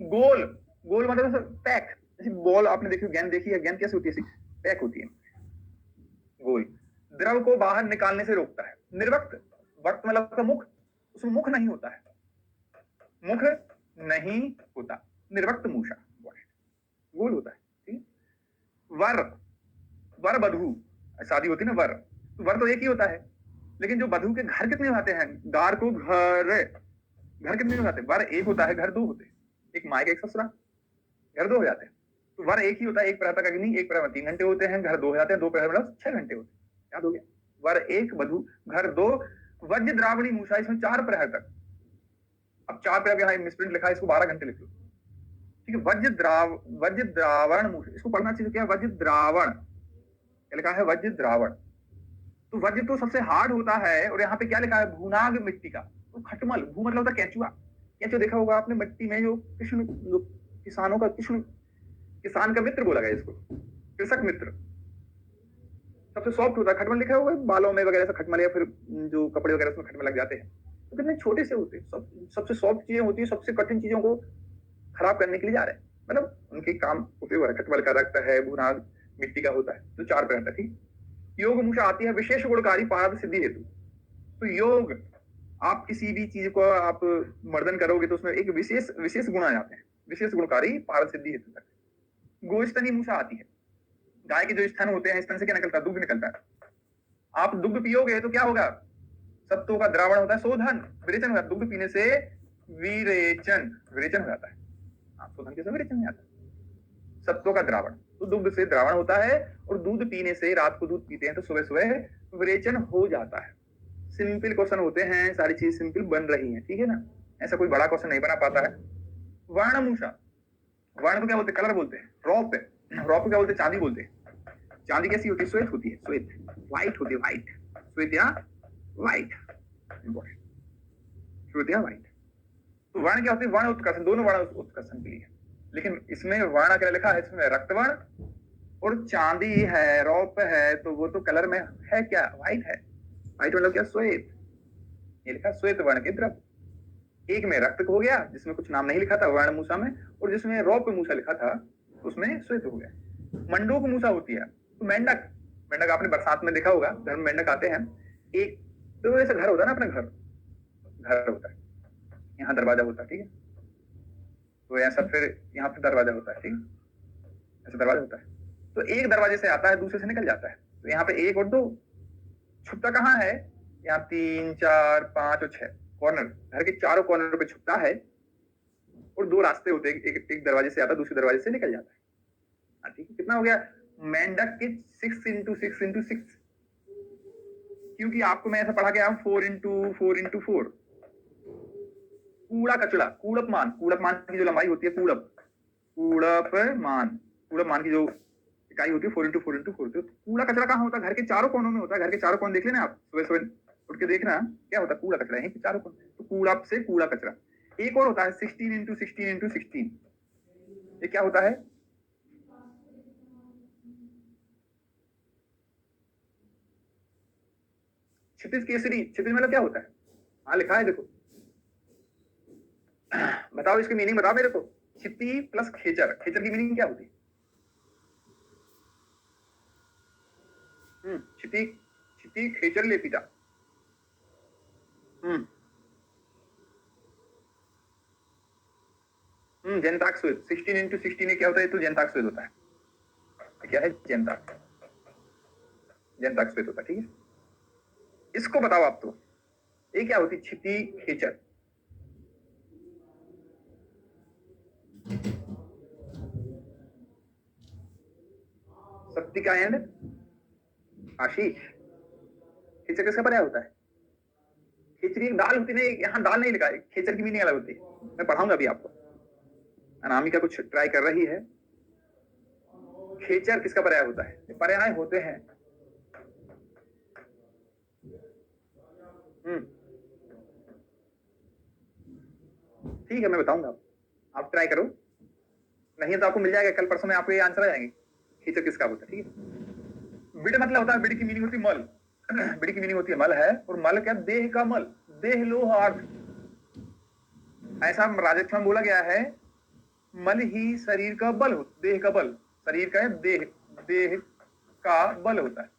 गोल, गोल मतलब पैक, जैसे बॉल आपने देखी, गेंद देखी है, गेंद कैसे होती है? पैक होती है। गोल द्रव को बाहर निकालने से रोकता है। निर्वक्त, वक्त मतलब का मुख, उसमें मुख नहीं होता है, मुख नहीं होता, निर्वक्त मूषा गोल होता है, ठीक। वर, वर बधू, शादी होती है ना वर, तो वर तो एक ही होता है, लेकिन जो बधू के घर कितने होते हैं? गार को घर, घर कितने होते हैं? वर एक होता है, घर दो होते हैं, एक मायका एक ससुरा, घर दो हो जाते हैं। तो वर एक ही होता है, एक प्रहर तक अग्नि, एक प्रहर में 3 घंटे होते हैं, घर दो हो जाते हैं, 2 प्रहर मतलब 6 घंटे होते हैं। याद हो गया? वर एक, बधू घर दो, वज्र द्रावणी मूषा, इसमें 4 प्रहर तक। अब 4 प्रहर यहाँ मिसप्रिंट लिखा है, इसको 12 घंटे लिख लो, ठीक है। वज्र द्रावण मूषा, इसको पढ़ना चाहिए क्या? वज्र द्रावण, क्या लिखा है? वज्र द्रावण। तो वज्र तो सबसे हार्ड होता है, और यहाँ पे क्या लिखा है? भूनाग मिट्टी का, तो खटमल, भू मतलब होता है केंचुआ। केंचुआ देखा होगा आपने मिट्टी में, जो कृष्ण, जो किसानों का कृष्ण, किसान का मित्र बोला गया इसको, कृषक मित्र, सबसे सॉफ्ट होता है। खटमल लिखा होगा बालों में वगैरह से खटमल, या फिर जो कपड़े वगैरह उसमें खटमल लग जाते हैं, तो कितने छोटे से होते हैं, सबसे सॉफ्ट चीजें होती है, सबसे कठिन चीजों को खराब करने के लिए जा रहे हैं, मतलब उनके काम उपयोग हो रहा है। खटमल का रक्त है, भूनाग मिट्टी का होता है, तो 4 प्रहर तक। ठीक। योग मूषा आती है विशेष गुणकारी पारद सिद्धि हेतु। तो योग, आप किसी भी चीज को आप मर्दन करोगे तो उसमें एक विशेष विशेष गुण आ जाते हैं, विशेष गुणकारी पारद सिद्धि हेतु तक। गोस्तनी मूषा आती है, गाय के जो स्तन होते हैं, स्तन से क्या निकलता है? दुग्ध निकलता है। आप दुग्ध पियोगे तो क्या होगा? सत्तों का द्रावण होता है, शोधन, विरेचन होता है। दुग्ध पीने से विरेचन, विरेचन हो जाता है। शोधन कैसे? विरेचन में आता है। सत्तों का द्रावण, तो दुग्ध से द्रावण होता है, और दूध पीने से, रात को दूध पीते हैं तो सुबह सुबह विरेचन हो जाता है। सिंपल क्वेश्चन होते हैं, सारी चीज सिंपल बन रही है, ठीक है ना, ऐसा कोई बड़ा क्वेश्चन नहीं बना पाता है। वर्णमूषा, वर्ण को क्या बोलते हैं? कलर बोलते हैं। रौप, रौप को क्या बोलते हैं? चांदी बोलते हैं। चांदी कैसी होती है? श्वेत होती है, श्वेत, व्हाइट होती है, व्हाइट, श्वेत या व्हाइट, श्वेत या व्हाइट। तो वर्ण क्या होती है? वर्ण उत्कर्षण, दोनों वर्ण उत्कर्षण के लिए, लेकिन इसमें वर्ण क्या लिखा है? इसमें रक्तवर्ण और चांदी है, रौप है, तो वो तो कलर में है क्या? व्हाइट है। व्हाइट मतलब क्या? श्वेत, ये लिखा श्वेत वर्ण के द्रव। एक में रक्त हो गया, जिसमें कुछ नाम नहीं लिखा था वर्ण मूषा में, और जिसमें रौप मूषा लिखा था उसमें श्वेत हो गया। मंडूक मूषा होती है, तो मेंढक, मेंढक आपने बरसात में देखा होगा, घर में मेंढक आते हैं। एक तो ऐसा घर होता है ना, अपना घर, घर होता है, यहाँ दरवाजा होता है, ठीक है, तो ऐसा फिर यहाँ पे दरवाजा होता है, ठीक है, ऐसा दरवाजा होता है। तो एक दरवाजे से आता है, दूसरे से निकल जाता है। तो यहाँ पे 1 और 2, छुपता कहाँ है? यहाँ 3, 4, 5 और 6 कॉर्नर, घर के चारों कॉर्नर पे छुपता है, और 2 रास्ते होते हैं, एक दरवाजे से आता है, दूसरे दरवाजे से निकल जाता है। ठीक है, कितना हो गया? मेंढक के 6 into 6 into 6, क्योंकि आपको मैं ऐसा पढ़ा के आया हूं 4 into 4 into 4। कूड़ा कचड़ा, कूड़पमान, कूड़पमान की जो लंबाई होती है, कूड़पमान, कूड़पमान की जो इकाई होती है 4 into 4 into 4। तो कूड़ा कचरा कहाँ होता है? घर के चारों कोनों में होता है। घर के चारों कोन देख लेना आप, सुबह सुबह उठ के देखना क्या होता है, कूड़ा कचरा यहीं पे चारों कोन। तो कूड़ा से कूड़ा कचरा। एक और होता है 16 into 16 into 16, ये क्या होता है? क्षितिज केसरी, क्षितिज मतलब क्या होता है? हाँ लिखा है, देखो बताओ इसकी मीनिंग बताओ मेरे को। क्षिति प्लस खेचर, खेचर की मीनिंग क्या होती है? क्षिति, क्षिति खेचर ले पिता। जनताक स्वेद, 16 into 16 क्या होता है? तो जनताक स्वेद होता है। क्या है? जनताक, जनताक स्वेद होता है, ठीक है। इसको बताओ आप, तो ये क्या होती? क्षिति खेचर। सप्तिका एंड आशीष, खेचर किसका पर्याय होता है? खिचड़ी एक दाल होती नहीं, यहाँ दाल नहीं लिखा है, खेचर की मीनिंग अलग होती है, मैं पढ़ाऊंगा अभी आपको। अनामिका कुछ ट्राई कर रही है। खेचर किसका पर्याय होता है? पर्याय होते हैं ठीक है, मैं बताऊंगा, आप ट्राई करो, नहीं तो आपको मिल जाएगा, कल परसों में आपको ये आंसर आ जाएंगे खेचर किसका होता है। ठीक है, बिड मतलब होता है, बिड की मीनिंग होती है मल। बिड की मीनिंग होती है मल है, और मल क्या? देह का मल, देह लोह अर्थ। ऐसा राजस्थान में बोला गया है, मल ही शरीर का बल हो, देह का बल, शरीर का है देह, देह का बल होता है,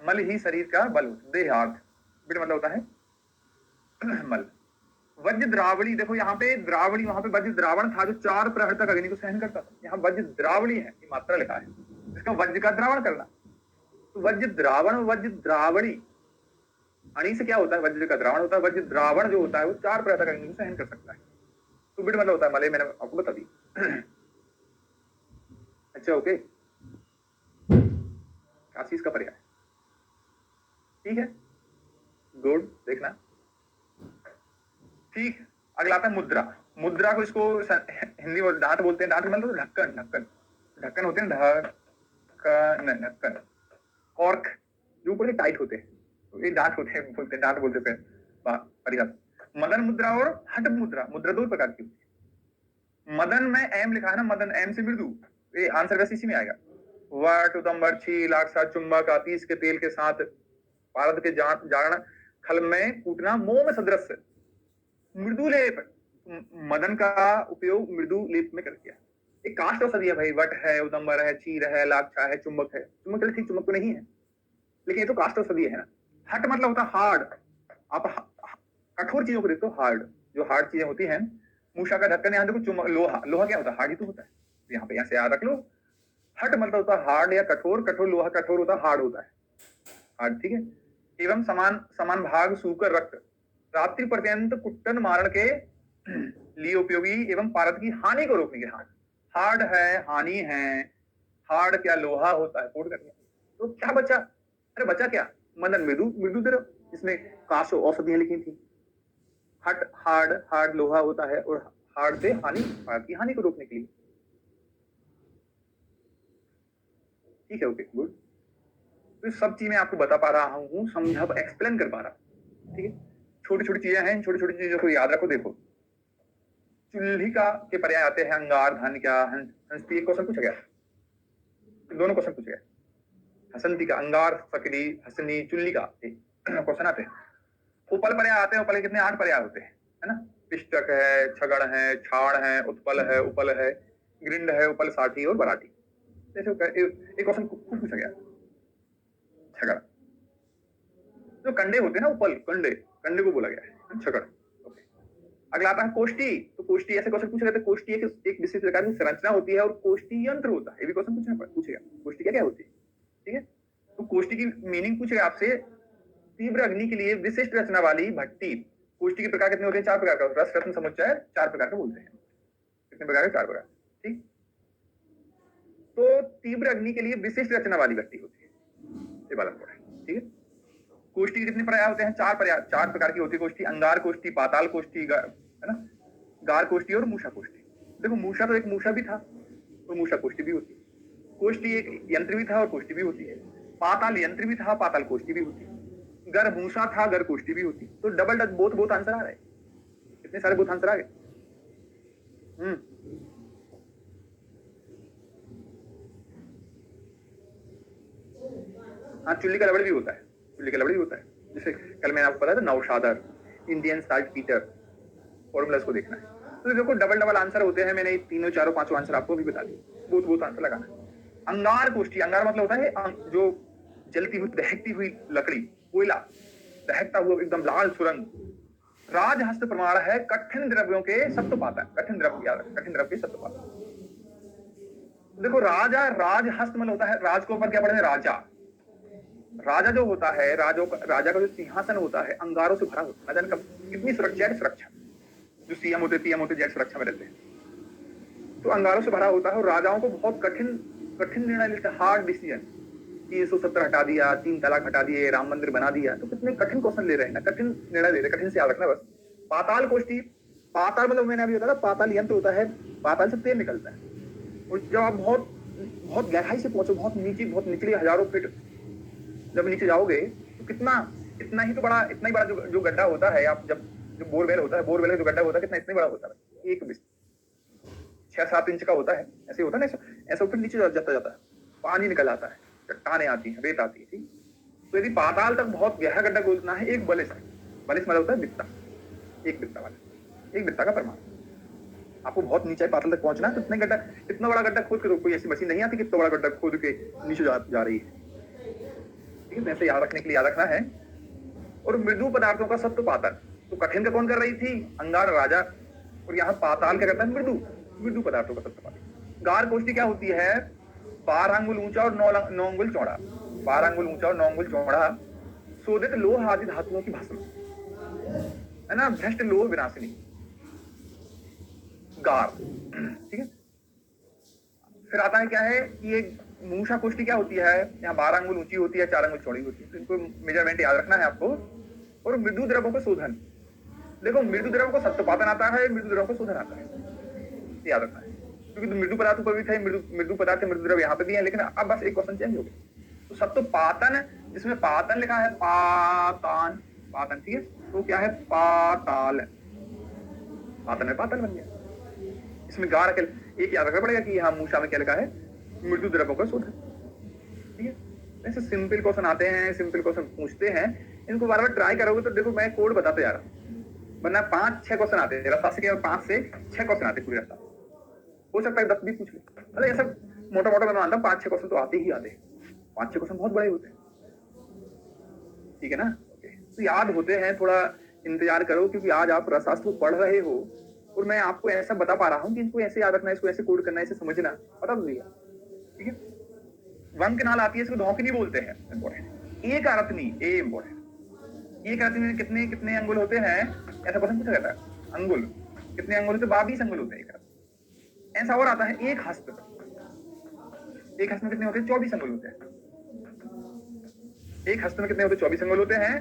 मल ही शरीर का बल होता है, देह अर्थ। बिड मतलब होता है मल। वज्र द्रावणी, देखो यहाँ पे द्रावणी, वहां पे वज्र द्रावण था जो 4 प्रहर तक अग्नि को सहन करता था, यहाँ वज्र द्रावणी है, ये मात्रा लिखा है, इसका वज्र का द्रावण करना। तो वज्र द्रावण, वज्र द्रावणी, अणि से क्या होता है? वज्र का द्रावण होता है, वज्र द्रावण जो होता है वो 4 प्रहर तक अग्नि को सहन कर सकता है। तो बिड मतलब होता है मले, मैंने आपको बता दी। अच्छा ओके, काशीस का पर्याय, ठीक है, गुड, देखना ठीक। अगला आता है मुद्रा। मुद्रा को इसको हिंदी में दांत बोलते हैं, दांत मतलब ढक्कन, ढक्कन, ढक्कन होते हैं, ढक्कन, ढक्कन, कॉर्क जो ऊपर से टाइट होते हैं, तो ये दांत होते हैं, बोलते हैं दांत बोलते हैं पर्याप्त। मदन मुद्रा और हट मुद्रा, मुद्रा 2 प्रकार की होती है। मदन में एम लिखा है ना, मदन एम से मृदु, ये आंसर वैसे इसी में आएगा। वट, उदम्बर, छील, लाक्षा, चुंबक, आतीश के तेल के साथ पारद के जागरण खल में कूटना, मोह में सदृश मृदु लेप। मदन का उपयोग मृदु लेप में कर किया। एक काष्ठ औषधि है भाई, वट है, उदम्बर है, चीर है, लाक्षा है, चुंबक है। चुंबक ठीक, चुंबक तो नहीं है, लेकिन ये तो काष्ठ औषधि है ना। हट मतलब होता है हार्ड, आप कठोर चीजों को देखते हो, हार्ड, जो हार्ड चीजें होती हैं। मूषा का ढक्कन, यहाँ देखो चुंबक, लोहा, लोहा क्या होता है? हार्ड ही तो होता है, तो यहाँ पे यहाँ से याद रख लो। हट मतलब होता है हार्ड या कठोर, कठोर लोहा कठोर होता है, हार्ड होता है, हार्ड, ठीक है। एवं समान समान भाग सूकर रक्त, रात्रि पर्यंत कुट्टन मारण के लिए उपयोगी एवं पारद की हानि को रोकने के। हार्ड है, हानि है, हार्ड क्या? लोहा होता है, कोट करके। तो क्या बचा? अरे बचा क्या? मदन मृदु, मृदु दर, इसमें काश औषधियां लिखी थी। हट हार्ड, हार्ड लोहा होता है, और हार्ड से हानि, पारद की हानि को रोकने के लिए। ठीक है, ओके, गुड। तो सब चीज मैं आपको बता पा रहा हूँ, समझा, एक्सप्लेन कर पा रहा हूँ, ठीक है। छोटी छोटी चीजें हैं, छोटी छोटी चीजों को याद रखो। देखो, चुल्लिका के पर्याय आते हैं अंगार, धन, क्या, हंसती। एक क्वेश्चन पूछा गया, दोनों क्वेश्चन पूछे गए, हसंती का, अंगार, सकली, हसनी, चुल्लिका, क्वेश्चन आते हैं। उपल पर्याय आते हैं, उपल कितने? 8 पर्याय होते हैं, है ना। पिष्टक है, छगड़ है, छाड़ है, उत्पल है, उपल है, ग्रिंड है, उपल, साठी और बराटी। जैसे एक क्वेश्चन पूछा गया, छगड़, जो कंडे होते हैं ना, उपल, कंडे, कंडे को बोला गया है छगड़। ओके, अगला आता है कोष्टी। तो कोष्टी, ऐसे क्वेश्चन पूछे गए, कोष्टी एक विशेष प्रकार की संरचना होती है, और कोष्टी यंत्र होता है, ये भी क्वेश्चन पूछेगा, कोष्टी क्या क्या होती है, ठीक है। तो कोष्टी की मीनिंग पूछेगा आपसे, तीव्र अग्नि के लिए विशिष्ट रचना वाली भट्टी। कोष्टी के प्रकार कितने होते हैं? 4 प्रकार का, रस, रत्न, समुच्चय, 4 प्रकार का बोलते हैं। कितने प्रकार के? 4 प्रकार, ठीक। तो तीव्र अग्नि के लिए विशिष्ट रचना वाली भट्टी होती है, ये वाला है, ठीक है। कोष्टी के कितने पर्याय होते हैं? 4 पर्याय, 4 प्रकार की होती है कोष्टी। अंगार कोष्टी, पाताल कोष्टी, है ना, गार कोष्टी और मूषा कोष्टी। देखो, मूषा तो एक मूषा भी था, तो मूषा कोष्टी भी होती है। कोष्टी एक यंत्र भी था और कोष्टी भी होती है। पाताल यंत्र भी था, पाताल कोष्टी भी होती है। गर मूषा था, गर कोष्टी भी होती। तो डबल डच, बोथ आंसर आ रहे, कितने सारे बोथ आंसर आ गए। हाँ, चुल्ली का लबड़ भी होता है, चुल्ली का लबड़ भी होता है। जैसे कल मैंने आपको बताया था, नौशादर, इंडियन साल्ट पीटर, फॉर्मूला को देखना है। तो देखो, डबल आंसर होते हैं। मैंने तीनों, चारों, पांचों आंसर आपको भी बता दिए, बोथ आंसर लगाना है। अंगार कोष्टी, अंगार मतलब होता है जो जलती हुई, दहकती हुई लकड़ी, कोयला, दहकता हुआ एकदम लाल सुरंग। राजहस्त प्रमाण है कठिन द्रव्यों के सत्वपात है, कठिन द्रव्य, याद रखें, कठिन द्रव्य के सत्वपात। देखो, राजा, राजहस्त मतलब होता है, राज के ऊपर क्या पढ़े? राजा, राजा जो होता है, राजा का जो सिंहासन होता है अंगारों से भरा होता है। जाने कब कितनी सुरक्षा, सुरक्षा, जो सीएम होते, पीएम होते, जेट सुरक्षा में रहते हैं, तो अंगारों से भरा होता है, और राजाओं को बहुत कठिन निर्णय लेते हैं, हार्ड डिसीजन, कि 170 हटा दिया, 3 तलाक हटा दिए, राम मंदिर बना दिया, तो कितने कठिन क्वेश्चन ले रहे हैं ना, कठिन निर्णय ले रहे हैं, कठिन से याद रखना बस। पाताल कोष्ठी, पाताल मतलब मैंने अभी बताया पाताल यंत्र होता है, पाताल से तेल निकलता है, और जब आप बहुत बहुत गहराई से पहुंचो, बहुत नीचे, बहुत निचले हजारों फीट जब नीचे जाओगे, तो कितना इतना ही बड़ा जो गड्ढा होता है, आप जब जो बोरवेल होता है, बोरवेल का जो गड्ढा होता है कितना इतने बड़ा होता है, 6-7 इंच का होता है, ऐसे होता है ना, ऐसा ऊपर नीचे जाता है, पानी निकल आता है, चट्टाने आती है, रेत आती है, ठीक। तो यदि पाताल तक बहुत गहरा गड्ढा खोदना है, एक बलिस मतलब होता है बित्ता, एक बित्ता वाला, एक बित्ता का परमाणु, आपको बहुत नीचे पाताल तक पहुंचना है, तो इतना बड़ा गड्ढा खोद के, कोई ऐसी मशीन नहीं आती कि इतना बड़ा गड्ढा खोद के नीचे जा रही है, ठीक है। वैसे याद रखने के लिए याद रखना है। और मृदु पदार्थों का सत्व पाताल, तो कठिन का कौन कर रही थी, अंगार राजा, और यहाँ पाताल क्या करता है, मृदु पदार्थों का सत्व पाताल। गार कोष्ठी क्या होती है, 12 अंगुल ऊंचा और 9 अंगुल चौड़ा, 12 अंगुल ऊंचा और 9 अंगुल चौड़ा, शोधित लोह आदि धातुओं की भस्म, है ना, भ्रष्ट लोह विनाशिनी, गार, ठीक है। फिर आता है क्या है, ये मूषा कोष्ठी क्या होती है, यहाँ 12 अंगुल ऊंची होती है, 4 अंगुल चौड़ी होती है, तो इनको मेजरमेंट याद रखना है आपको। और मृदु द्रव्यों का शोधन, देखो मृदु द्रव्यों को सत्वपातन आता है, मृदु द्रव्यों को शोधन आता है, याद रखना है, क्योंकि मृदु पदार्थ पर भी थे, मृदु पदार्थ मृदु द्रव्य यहाँ पे भी है, लेकिन अब बस एक क्वेश्चन चेंज हो गया। तो सत्वपातन, जिसमें पातन लिखा है, पातन, ठीक है, तो क्या है, पाताल, पातन में पातल बन गया। इसमें गार एक याद रखना पड़ेगा कि यहाँ मूषा में क्या लिखा है, मृदु द्रव्यों का शोधन, ठीक है। ऐसे सिंपल क्वेश्चन आते हैं, सिंपल क्वेश्चन पूछते हैं, इनको बार बार ट्राई करोगे तो देखो मैं कोड बताते जा रहा हूँ, वरना 5-6 क्वेश्चन आते हैं रफ्तार से, केवल 5 से 6 क्वेश्चन आते हैं पूरी रफ्तार, हो सकता है 10 भी पूछ ले, मतलब ऐसा मोटा मैं मानता हूँ 5-6 क्वेश्चन तो आते ही आते हैं, 5-6 क्वेश्चन बहुत बड़े होते हैं, ठीक है ना। तो याद होते हैं, थोड़ा इंतजार करो, क्योंकि आज आप रसास्त्र पढ़ रहे हो और मैं आपको ऐसा बता पा रहा हूँ कि इसको ऐसे याद रखना है, इसको ऐसे कोड करना है, इसे समझना, पता तो दिया, ठीक है। वंक नाल आती है, इसको धौंकनी बोलते हैं, इंपॉर्टेंट। एक आरतनी, ए इंपॉर्टेंट, एक आरतनी में कितने कितने अंगुल होते हैं, ऐसा क्वेश्चन पूछा जाता है, अंगुल कितने अंगुल होते हैं, 22 अंगुल होते हैं एक आरतनी। ऐसा और आता है एक हस्त, एक हस्त में कितने होते हैं, 24 अंगुल होते हैं, एक हस्त में कितने होते हैं, 24 अंगुल होते हैं,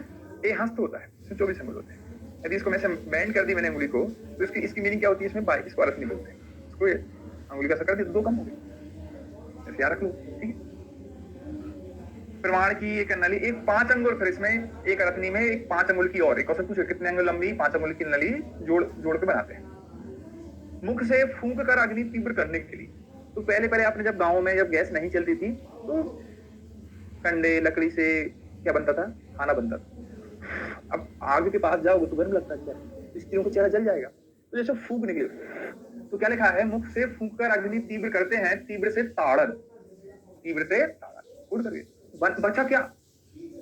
एक हस्त होता है, इसमें 24 अंगुल होते हैं। यदि इसको मैं बैंड कर दी मैंने अंगुली को, तो इसकी मीनिंग क्या होती है, इसमें 22 को आरतनी बोलते हैं, इसको अंगुली का सकड़ दे, 2 कम हो गई, ऐसे याद रख लो, ठीक है। प्रमाण की एक नली, एक 5 अंगुल, फिर इसमें एक रत्नी में एक 5 अंगुल की और एक क्वेश्चन पूछो, कितने अंगुल लंबी, 5 अंगुल की नली जोड़ के बनाते हैं। मुख से फूंक कर अग्नि तीव्र करने के लिए, तो पहले आपने जब गांव में जब गैस नहीं चलती थी तो कंडे लकड़ी से क्या बनता था, खाना बनता था। अब आग के पास जाओगे तो गर्म लगता है, क्या स्त्रियों को चेहरा जल जाएगा, तो जैसे फूंकने के लिए, तो क्या लिखा है, मुख से फूंक कर अग्नि तीव्र करते हैं, तीव्र से ताड़न, उड़ करके बचा क्या,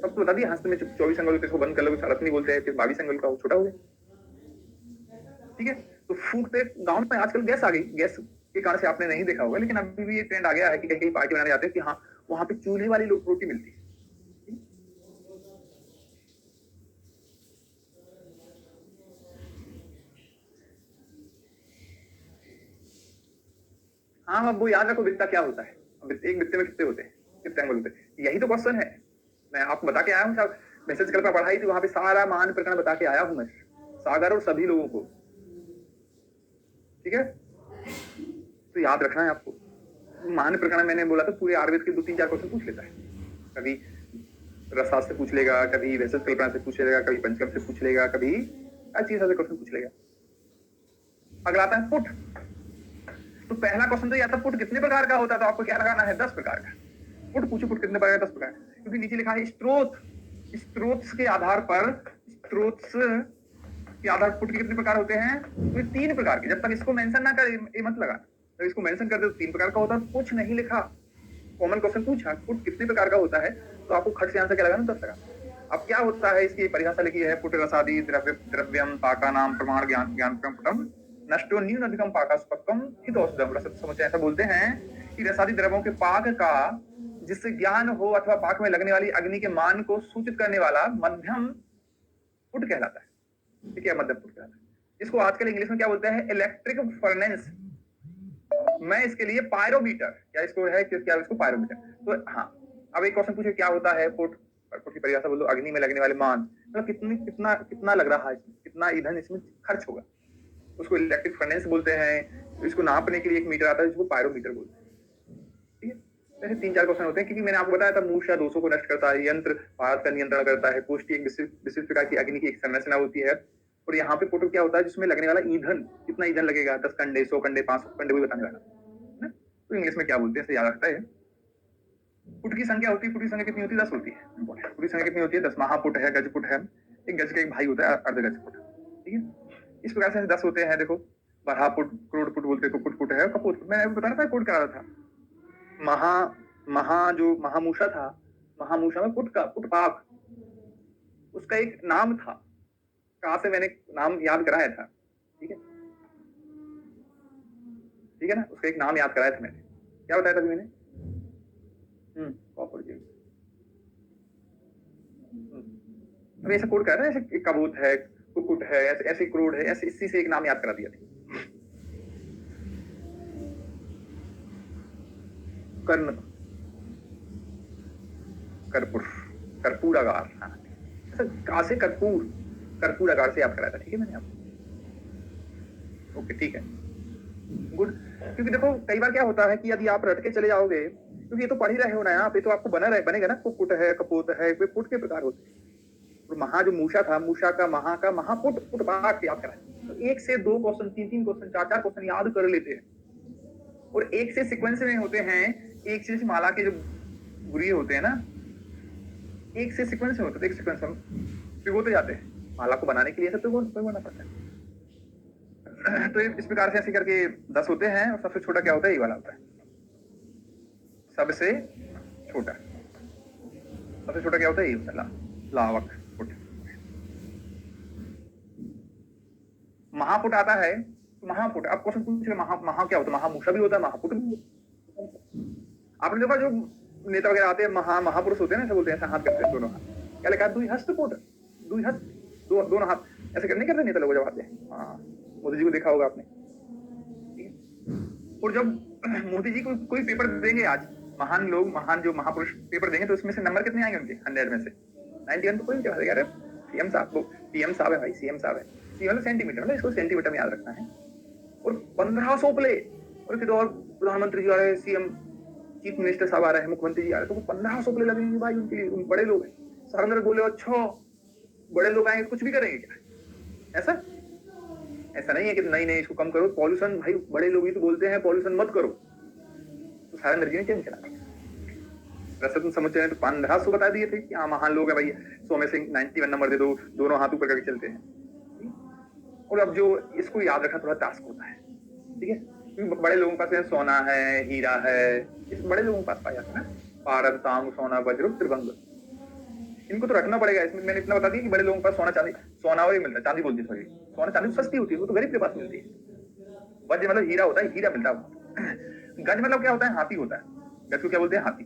सब तो बता दिया। हस्त में 24 अंगुल होते, इसको बंद कर लो, रत्नी बोलते हैं, फिर 22 अंगुल का छोटा हो गया, ठीक है। तो फूंकते, गांव में आजकल गैस आ गई, गैस के कारण से आपने नहीं देखा होगा, लेकिन अभी भी ये ट्रेंड आ गया है कि कहीं पार्टी बनाने जाते हैं कि हाँ वहां पे चूल्हे वाली रोटी मिलती है। हाँ, अब वो याद रखो बित्ता क्या होता है, एक बित्ते में कितने होते हैं, कितने अंगुल होते हैं, यही तो क्वेश्चन है। मैं आपको बता के आया हूँ, मैसेज कल पर पढ़ाई थी, वहां पे सारा मान प्रकरण बता के आया हूँ मैं, सागर और सभी लोगों को, ठीक है। तो याद रखना है आपको, मान प्रकरण मैंने बोला था पूरे आयुर्वेद के 2-3-4 क्वेश्चन पूछ लेता है, कभी रसशास्त्र से पूछ लेगा, कभी वैसे कल्पना से पूछ लेगा, कभी पंचकर्म से पूछ लेगा, कभी हर चीज से क्वेश्चन पूछ लेगा। अगला आता है पुट, तो पहला क्वेश्चन तो यह था पुट कितने प्रकार का होता है, तो आपको क्या लगाना है, 10 प्रकार का। पुट पूछो, पुट कितने प्रकार का, 10 प्रकार, क्योंकि नीचे लिखा है स्त्रोत, स्त्रोत के आधार पर, स्त्रोत के आधार पर पुट के कितने प्रकार होते हैं, तो 3 प्रकार के। जब तक इसको मेंशन ना करे ये मत लगा, जब इसको मेंशन कर दे तो 3 प्रकार का होता है, कुछ नहीं लिखा, कॉमन क्वेश्चन पूछा पुट कितने प्रकार का होता है, तो आपको खट से आंसर क्या लगाना, 10 लगा। अब क्या होता है, इसकी परिभाषा लिखी है, पुट रसादि द्रव्यम पाका नाम प्रमाण ज्ञान पुटम नष्टो न्यून अधिकम पाकास्पक्कम हित औषधम। रसद समुच्चय ऐसा बोलते हैं कि रसादि द्रव्यों के पाक का जिससे ज्ञान हो अथवा पाक में लगने वाली अग्नि के मान को सूचित करने वाला मध्यम पुट कहलाता है, ठीक है, मध्यम पुट कहलाता है। इसको आजकल इंग्लिश में क्या बोलते हैं, इलेक्ट्रिक फर्नेस, मैं इसके लिए पायरोमीटर, क्या इसको है, क्या इसको पायरोमीटर, तो हाँ अब एक क्वेश्चन पूछे क्या होता है पुट, पुट की परिभाषा बोलो, अग्नि में लगने वाले मान, मतलब कितनी कितना कितना लग रहा है, कितना ईंधन इसमें खर्च होगा, उसको इलेक्ट्रिक फर्नेस बोलते हैं। इसको नापने के लिए एक मीटर आता है जिसको पायरोमीटर बोलते हैं। ठीक है, ऐसे 3-4 क्वेश्चन होते हैं, क्योंकि मैंने आपको बताया था मूषा दोषों को नष्ट करता है, यंत्र भारत का नियंत्रण करता है, कोष्ठी एक विशिष्ट प्रकार की अग्नि की एक संरचना होती है, और यहाँ पे पुट क्या होता है जिसमें लगने वाला ईंधन, कितना ईंधन लगेगा, 10 कंडे, 100 कंडे, 500 कंडे, वही बताने वाला है। तो इंग्लिश में क्या बोलते हैं, याद रखता है। पुट की संख्या होती है, पुट की संख्या कितनी होती है, 10 होती है। पुट की संख्या कितनी होती है, 10। महापुट है, गजपुट है, एक गज का एक भाई होता है अर्धगजपुट। ठीक है, इस प्रकार से 10 होते हैं। देखो, बरहापुट, करोड़पुट बोलते हैं, पुट है, कपूट। मैंने आपको बताया था पुट करा था। जो महामूषा था, महामूषा में पुट पुटपाक उसका एक नाम था, कहाँ से मैंने नाम याद कराया था। ठीक है, ठीक है ना, उसका एक नाम याद कराया था मैंने। क्या बताया था मैंने? अब ऐसा कोड कर रहा है, ऐसे कबूत है, कुकुट है, ऐसे क्रोड है, ऐसे इसी से एक नाम याद करा दिया था। कर्ण, कर्पूर, कर्पूरागार, कहाँ से? कर्पूरागार से याद कराया था। ठीक है मैंने आपको, ओके ठीक है, गुड। क्योंकि देखो कई बार क्या होता है कि यदि आप रट के चले जाओगे, क्योंकि ये तो पढ़ ही रहे हो ना यहाँ पे, तो आपको बनेगा ना, कुकुट है, कपूत है, वे पुट के प्रकार होते हैं। और महा जो मूषा था, मूषा का महापुट, पुटपाक याद करा। तो 1 से 2 क्वेश्चन, 3-3 क्वेश्चन, 4-4 क्वेश्चन याद कर लेते हैं, और एक से सीक्वेंस में होते हैं, एक से माला के जो गुरी होते हैं ना, एक से सीक्वेंस में होते हैं, एक सीक्वेंस में पिगोते जाते हैं। माला को बनाने के लिए सब पिगोना पड़ता है। तो इस प्रकार से ऐसे करके 10 होते हैं, और सबसे छोटा क्या होता है, ये वाला होता है, सबसे छोटा। सबसे छोटा क्या होता है, ये होता है लावक पुट। महापुट आता है, तो महापुट, अब क्वेश्चन पूछेगा महा क्या होता है, महामूषा भी होता है, महापुट भी होता है। आपने देखा जो नेता वगैरह आते हैं, महापुरुष होते हैं ना, ऐसे बोलते हैं, ऐसा हाथ करते हैं दोनों हाथ, क्या लिखा है, दुई हस्त पुट, दुई हस्त, दोनों हाथ ऐसे करने करते नेता लोग जब आते हैं। हाँ, मोदी जी को देखा होगा आपने। और जब मोदी जी को कोई पेपर देंगे आज, महान लोग, महान जो महापुरुष पेपर देंगे, तो उसमें से नंबर कितने आएंगे उनके 100 में से? 91। तो कोई क्या यार, सीएम साहब है भाई, सीएम साहब है, ये वाला सेंटीमीटर, मतलब इसको सेंटीमीटर में याद रखना है। और 1500 प्ले, और फिर और प्रधानमंत्री जी आ रहे हैं, सीएम, चीफ मिनिस्टर साहब आ रहे हैं, मुख्यमंत्री जी आ रहे हैं, तो 1500 प्ले लगेंगे भाई उनके लिए। बड़े लोग हैं, सारंगर बोले अच्छा बड़े लोग आएंगे कुछ भी करेंगे क्या? ऐसा नहीं है कि नहीं इसको कम करो, पॉल्यूशन, भाई बड़े लोग ही तो बोलते हैं पॉल्यूशन मत करो, तो सारंगर जी ने क्या चला। वैसे तुम समझ रहे, तो 1500 बता दिए थे कि हाँ महान लोग है भाई, 100 में से 91 नंबर दे दो, दोनों हाथ ऊपर करके चलते हैं। और अब जो इसको याद रखना थोड़ा टास्क होता है, ठीक है, क्योंकि बड़े लोगों के पास सोना है, हीरा है, इस बड़े लोगों के पास पाया जाता है ना, पारद, तांग, सोना, वज्र, त्रिभंग, इनको तो रखना पड़ेगा। इसमें मैंने इतना बता दिया कि बड़े लोगों के पास सोना चांदी, सोना वही मिलता है, चांदी बोलती है, सॉरी, सोना चांदी सस्ती होती है, वो तो गरीब के पास मिलती है। वज्र मतलब हीरा होता है, हीरा मिलता है। गज मतलब क्या होता है, हाथी होता है। गज को क्या बोलते हैं, हाथी,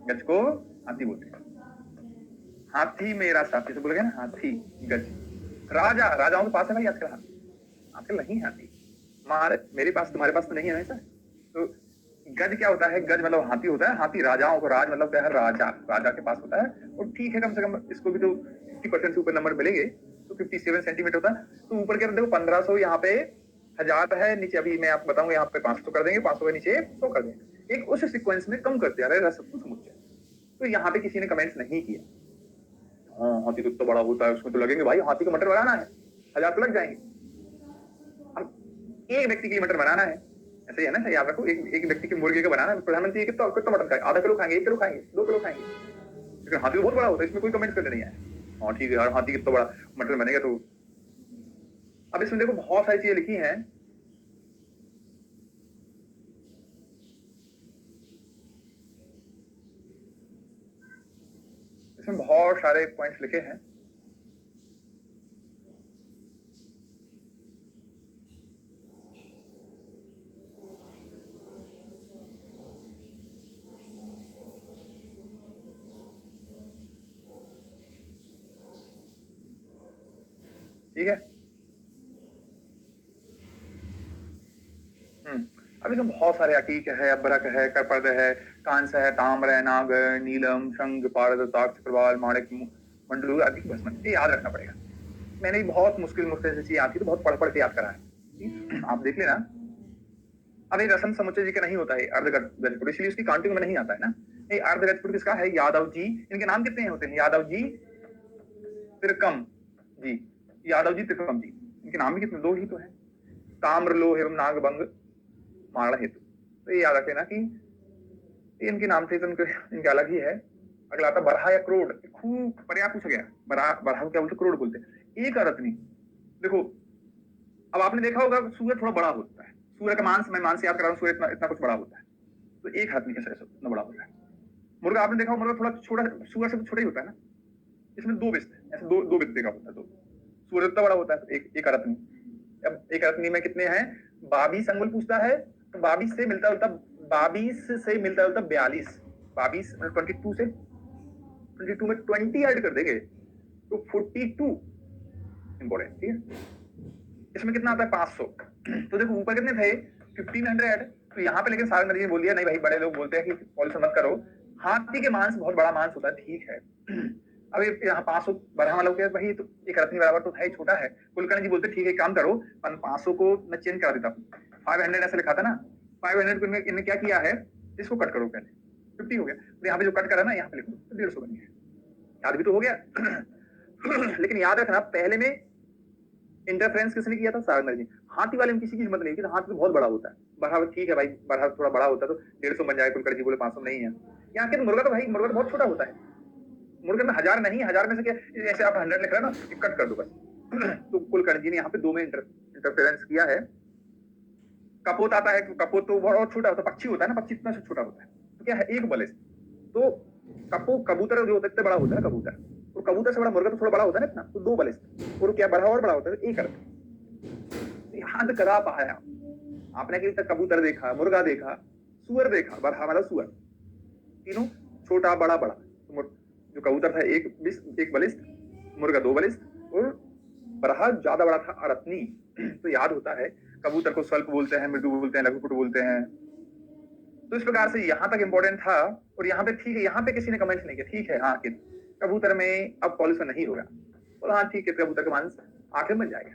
गज को हाथी बोलते हैं। हाथी मेरा साथी, से बोलेगा ना, हाथी गज। राजा, राजाओं के पास है भाई आजकल हाथी, आजकल नहीं हाथी, मेरे पास, तुम्हारे पास तो नहीं है ऐसा। तो गज क्या होता है, गज मतलब हाथी होता है, हाथी राजाओं को, राज मतलब क्या है, राजा के पास होता है। और ठीक है, कम से कम इसको भी तो 50% से ऊपर नंबर मिलेंगे, तो 57 सेंटीमीटर होता है। तो ऊपर क्या देखो 1500, यहाँ पे 1000 है, नीचे अभी मैं आपको बताऊंगा, यहाँ पे 500 कर देंगे, 500 के नीचे 100 कर देंगे, एक उस सीक्वेंस में कम करते आ रहे रसद समुच्चय। तो यहाँ पे किसी ने कमेंट्स नहीं किया, हाँ हाथी तो बड़ा होता है, उसमें तो लगेंगे भाई, हाथी को मटर बनाना है 1000 तो लग जाएंगे। अब एक व्यक्ति के लिए मटर बनाना है, ऐसे ही है ना, याद रखो, एक व्यक्ति के मुर्गे का बनाना है, प्रधानमंत्री कितना मटन खाएंगे, आधा किलो खाएंगे, 1 किलो खाएंगे, 2 किलो खाएंगे, लेकिन हाथी तो बहुत बड़ा होता है, इसमें कोई कमेंट करने नहीं आया। हाँ ठीक है यार, हाथी कितना बड़ा मटन बनेगा। तो अब इसमें देखो बहुत सारी चीजें लिखी हैं, इसमें बहुत सारे पॉइंट्स लिखे हैं। ठीक है, अब लेकिन बहुत सारे अटीक है, अभ्रक है, करपद है, कांस है, ताम्र है, नागर, नीलम, शंख, पारद, ताक्ष, प्रवाल, माणिक, मंडलू आदि भस्म, ये याद रखना पड़ेगा। मैंने भी बहुत मुश्किल मुश्किल से चीजें आती तो बहुत पढ़ पढ़ के याद करा है। आप देख लेना। अब ये रसम समुच्चय जी का नहीं होता है अर्धगजपुट, इसलिए उसकी काउंटिंग में नहीं आता है ना। ये अर्धगजपुट किसका है? यादव जी। इनके नाम कितने होते हैं? यादव जी, त्रिकम जी, यादव जी, त्रिकम जी। इनके नाम भी कितने? 2 ही तो है, ताम्र, लोह एवं नागभंग, मारण हेतु। तो ये याद रखे ना कि इनके नाम थे, तो इनके अलग ही है। अगला आता बरहा या क्रोड, खूब पर्या पूछा गया। बरहा को क्या बोलते? क्रोड बोलते हैं। एक रत्नी, देखो अब आपने देखा होगा सूर्य थोड़ा बड़ा होता है, सूर्य का मांस, मैं मांस याद कर रहा हूँ, सूर्य इतना कुछ बड़ा होता है, तो एक रत्नी कैसे इतना बड़ा होता है। मुर्गा आपने देखा, मुर्गा थोड़ा छोटा, सूर्य से छोटा ही होता है ना, इसमें 2 बिस्त, ऐसे दो बिस्त देखा होता है, तो सूर्य इतना बड़ा होता है। एक रत्नी। अब एक रत्नी में कितने हैं? 22 अंगुल पूछता है, तो 22 से मिलता जुलता 42 से मिलता जुलता 42, 22 22 से 22 में 20 ऐड कर देंगे तो 42 इंपॉर्टेंट, ठीक है। इसमें कितना आता है? 500। तो देखो ऊपर कितने थे? 1500। तो यहाँ पे लेकिन सारंग जी ने बोल दिया नहीं भाई, बड़े लोग बोलते हैं कि पॉल्यूशन मत करो, हाथी के मांस बहुत बड़ा मांस होता है, ठीक है। अब यहाँ 500 बढ़ा वालों के भाई, तो एक रत्नी बराबर तो है, छोटा है। कुलकर्णी जी बोलते ठीक है, काम करो, 500 को मैं चेंज करा देता हूँ, 500 ऐसे लिखा था ना, 500 को इन्हें क्या किया है, इसको कट करो पहले, 50 हो गया। तो यहाँ पे जो कट करा ना, यहाँ पे लिखो 150 बन गया, याद भी तो हो गया। लेकिन याद रखना, पहले में इंटरफ्रेंस किसने किया था? सारंग जी। हाथी वाले में किसी की हिम्मत नहीं की, हाथी तो बहुत बड़ा होता है। बरहा ठीक है भाई, बरहा थोड़ा बड़ा होता है तो 150 बन जाएगा, कुलकर्णी जी बोले 500 नहीं है। यहाँ के मुर्गा तो भाई, मुर्गा तो बहुत छोटा होता है, मुर्गे में 1000 नहीं, 1000 में से क्या, ऐसे आप 100 लिख रहे हैं ना, कट कर दो बस। तो कुलकर्णी जी ने यहाँ पे 2 में इंटरफेरेंस किया है। कपोत आता है, तो कपोत तो बहुत छोटा होता है, पक्षी होता है ना, पक्षी इतना छोटा होता है, तो क्या है, एक बलिष्ठ। तो कबूतर जो होता है इतना बड़ा होता है ना, कबूतर, तो कबूतर से बड़ा मुर्गा तो थोड़ा बड़ा होता है ना इतना, तो 2 बलिष्ठ, और क्या बढ़ा और बड़ा होता है, तो एक अर्थ। याद करा पाया आपने कि तक कबूतर देखा, मुर्गा देखा, सुअर देखा, बरहा वाला सुअर, तीनों छोटा बड़ा बड़ा। जो कबूतर था एक बलिष्ठ, मुर्गा 2 बलिष्ठ, और बरहा ज्यादा बड़ा था, अरत्नी। तो याद होता है, कबूतर को स्वल्प बोलते हैं, मृदु बोलते हैं, लघुपुट बोलते हैं। तो इस प्रकार से यहाँ तक इंपॉर्टेंट था। और यहाँ पे ठीक है, यहाँ पे किसी ने कमेंट नहीं किया, ठीक है हाँ, कि कबूतर में अब पॉल्यूशन नहीं होगा, और हाँ ठीक है, कबूतर का मांस आखिर बन जाएगा।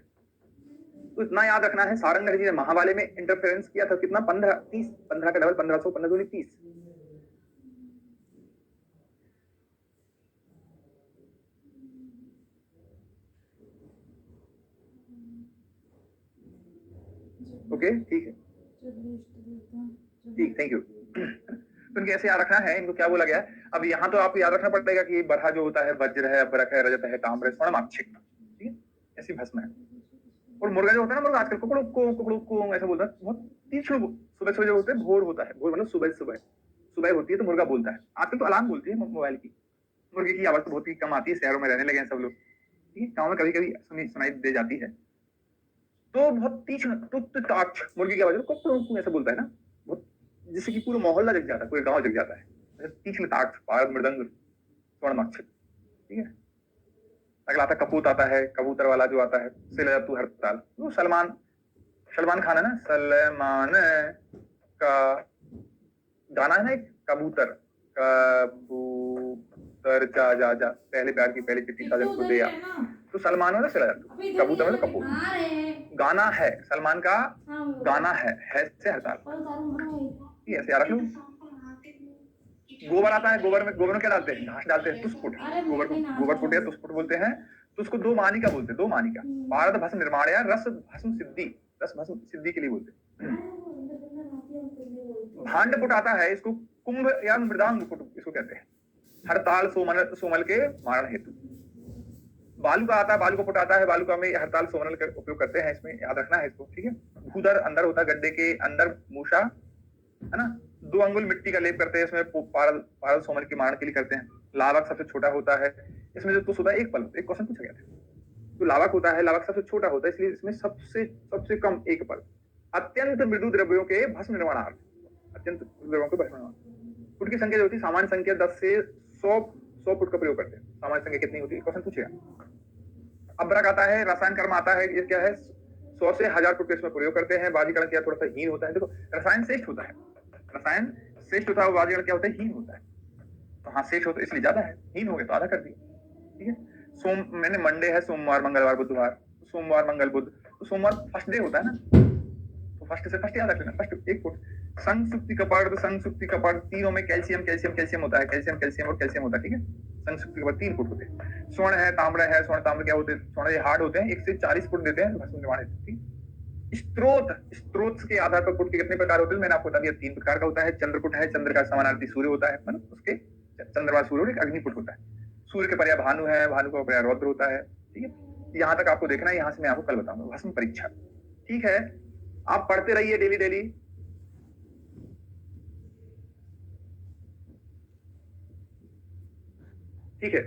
तो इतना याद रखना है। सारंग जी ने महावाले में इंटरफेरेंस किया था, कितना? 15 का डबल 1500, 15 दूनी 30। ओके ठीक है, ठीक, थैंक यू। तो इनके ऐसे याद रखना है, इनको क्या बोला गया है। अब यहाँ तो आपको याद रखना पड़ेगा कि बरहा जो होता है वज्र है, अभ्रक है, रजत है, ताम्र है, स्वर्णमाक्षिक, ठीक है, ऐसी भस्म है। और मुर्गा जो होता है ना, मुर्गा आजकल कुकड़ू को ऐसा बोलता है, बहुत तीक्ष्ण। सुबह सुबह जो होते हैं, भोर होता है, भोर मतलब सुबह होती है तो मुर्गा बोलता है। आजकल तो अलार्म बोलती है मोबाइल की। मुर्गे की आवाज तो बहुत ही कम आती है, शहरों में रहने लगे हैं सब लोग, ठीक है, गाँव में कभी कभी सुनाई दे जाती है। तो बहुत तीक्ष्ण मुर्गी की आवाज कुकड़ू ऐसा बोलता है ना, बहुत, जिससे कि पूरा मोहल्ला जग जाता है, पूरे गांव जग जाता है। तीक्ष्ण ताक्ष, पारद, मृदंग, स्वर्णमाक्षिक, ठीक है। अगला आता कपूत आता है, कबूतर वाला जो आता है, सिलतू हड़ताल, वो सलमान खान है ना, सलमान का गाना है ना एक, कबूतर जा जा जा, पहले प्यार की पहली चिट्ठी साजन को दिया, तो सलमान है ना, सिलतू, कबूतर मतलब कपूत, गाना है सलमान का, गाना है से हड़ताल, ऐसे याद रख लो। गोबर आता है, गोबर में क्या डालते हैं? घास डालते हैं, तुसपुट, गोबर या तुसपुट बोलते हैं। तो उसको 2 मानी का बोलते हैं, 2 मानी का। पारद भस्म निर्माण या रस भस्म सिद्धि के लिए बोलते हैं। भांड पुट आता है, इसको कुंभ या मृदांग पुट इसको कहते हैं, हड़ताल सोमल के मारण हेतु। बालू का आता है, बालू का पुट आता है, बालू का में हड़ताल सोमल का उपयोग करते हैं, इसमें याद रखना है इसको, ठीक है। भूदर अंदर होता है, गड्ढे के अंदर मूषा है ना, 2 अंगुल मिट्टी का लेप करते हैं, इसमें पारद सोमल के मारण के लिए करते हैं। लावक सबसे छोटा होता है, इसमें जो तुस होता है, एक पल, एक क्वेश्चन पूछा गया था, तो लावक होता है, लावक सबसे छोटा होता है, इसलिए इसमें सबसे कम एक पल। अत्यंत मृदु द्रव्यों के भस्म निर्माणार्थ, अत्यंत द्रव्यों के भस्म निर्माण। फुट की संख्या जो होती है, सामान्य संख्या 10 से 100 फुट का प्रयोग करते हैं। सामान्य संख्या कितनी होती है, क्वेश्चन पूछेगा। अभ्रक आता है, रसायन कर्म आता है, ये क्या है, 100 से 1000 फुट के इसमें प्रयोग करते हैं। बाजीकरण क्या थोड़ा सा हीन होता है। देखो रसायन श्रेष्ठ होता है, रसायन श्रेष्ठ होता है, बाजीकरण क्या होता है, हीन होता है। तो हाँ श्रेष्ठ होता है इसलिए ज्यादा है, हीन हो गया तो आधा कर दिया। ठीक है, मैंने मंडे है, सोमवार मंगलवार बुधवार, सोमवार मंगल बुध, तो सोमवार फर्स्ट डे होता है ना, तो फर्स्ट से फर्स्ट याद रखना, फर्स्ट 1 फुट। संसुप्ति कपाट, संसुप्ति कपाट तीनों में कैल्शियम कैल्शियम कैल्शियम होता है, कैल्शियम कैल्शियम और कैल्शियम होता है। ठीक है, संसुप्ति कपाट 3 फुट होते हैं। स्वर्ण है, ताम्र है, स्वर्ण ताम्र क्या होते हैं, स्वर्ण ये हार्ड होते हैं, 1 से 40 फुट देते हैं भस्म निर्माण हेतु। ठीक, स्त्रोत, स्त्रोत के आधार पर फुट के कितने प्रकार होते हैं मैंने आपको बता दिया, 3 प्रकार का होता है। चंद्रकुट है, चंद्र का समानार्थी सूर्य होता है, मतलब उसके चंद्रमा सूर्य और एक अग्निपुट होता है। सूर्य के पर्याय भानु है, भानु का पर्याय रौद्र होता है। ठीक है, यहाँ तक आपको देखना है, यहाँ से मैं आपको कल बताऊंगा भस्म परीक्षा। ठीक है, आप पढ़ते रहिए डेली डेली। ठीक है।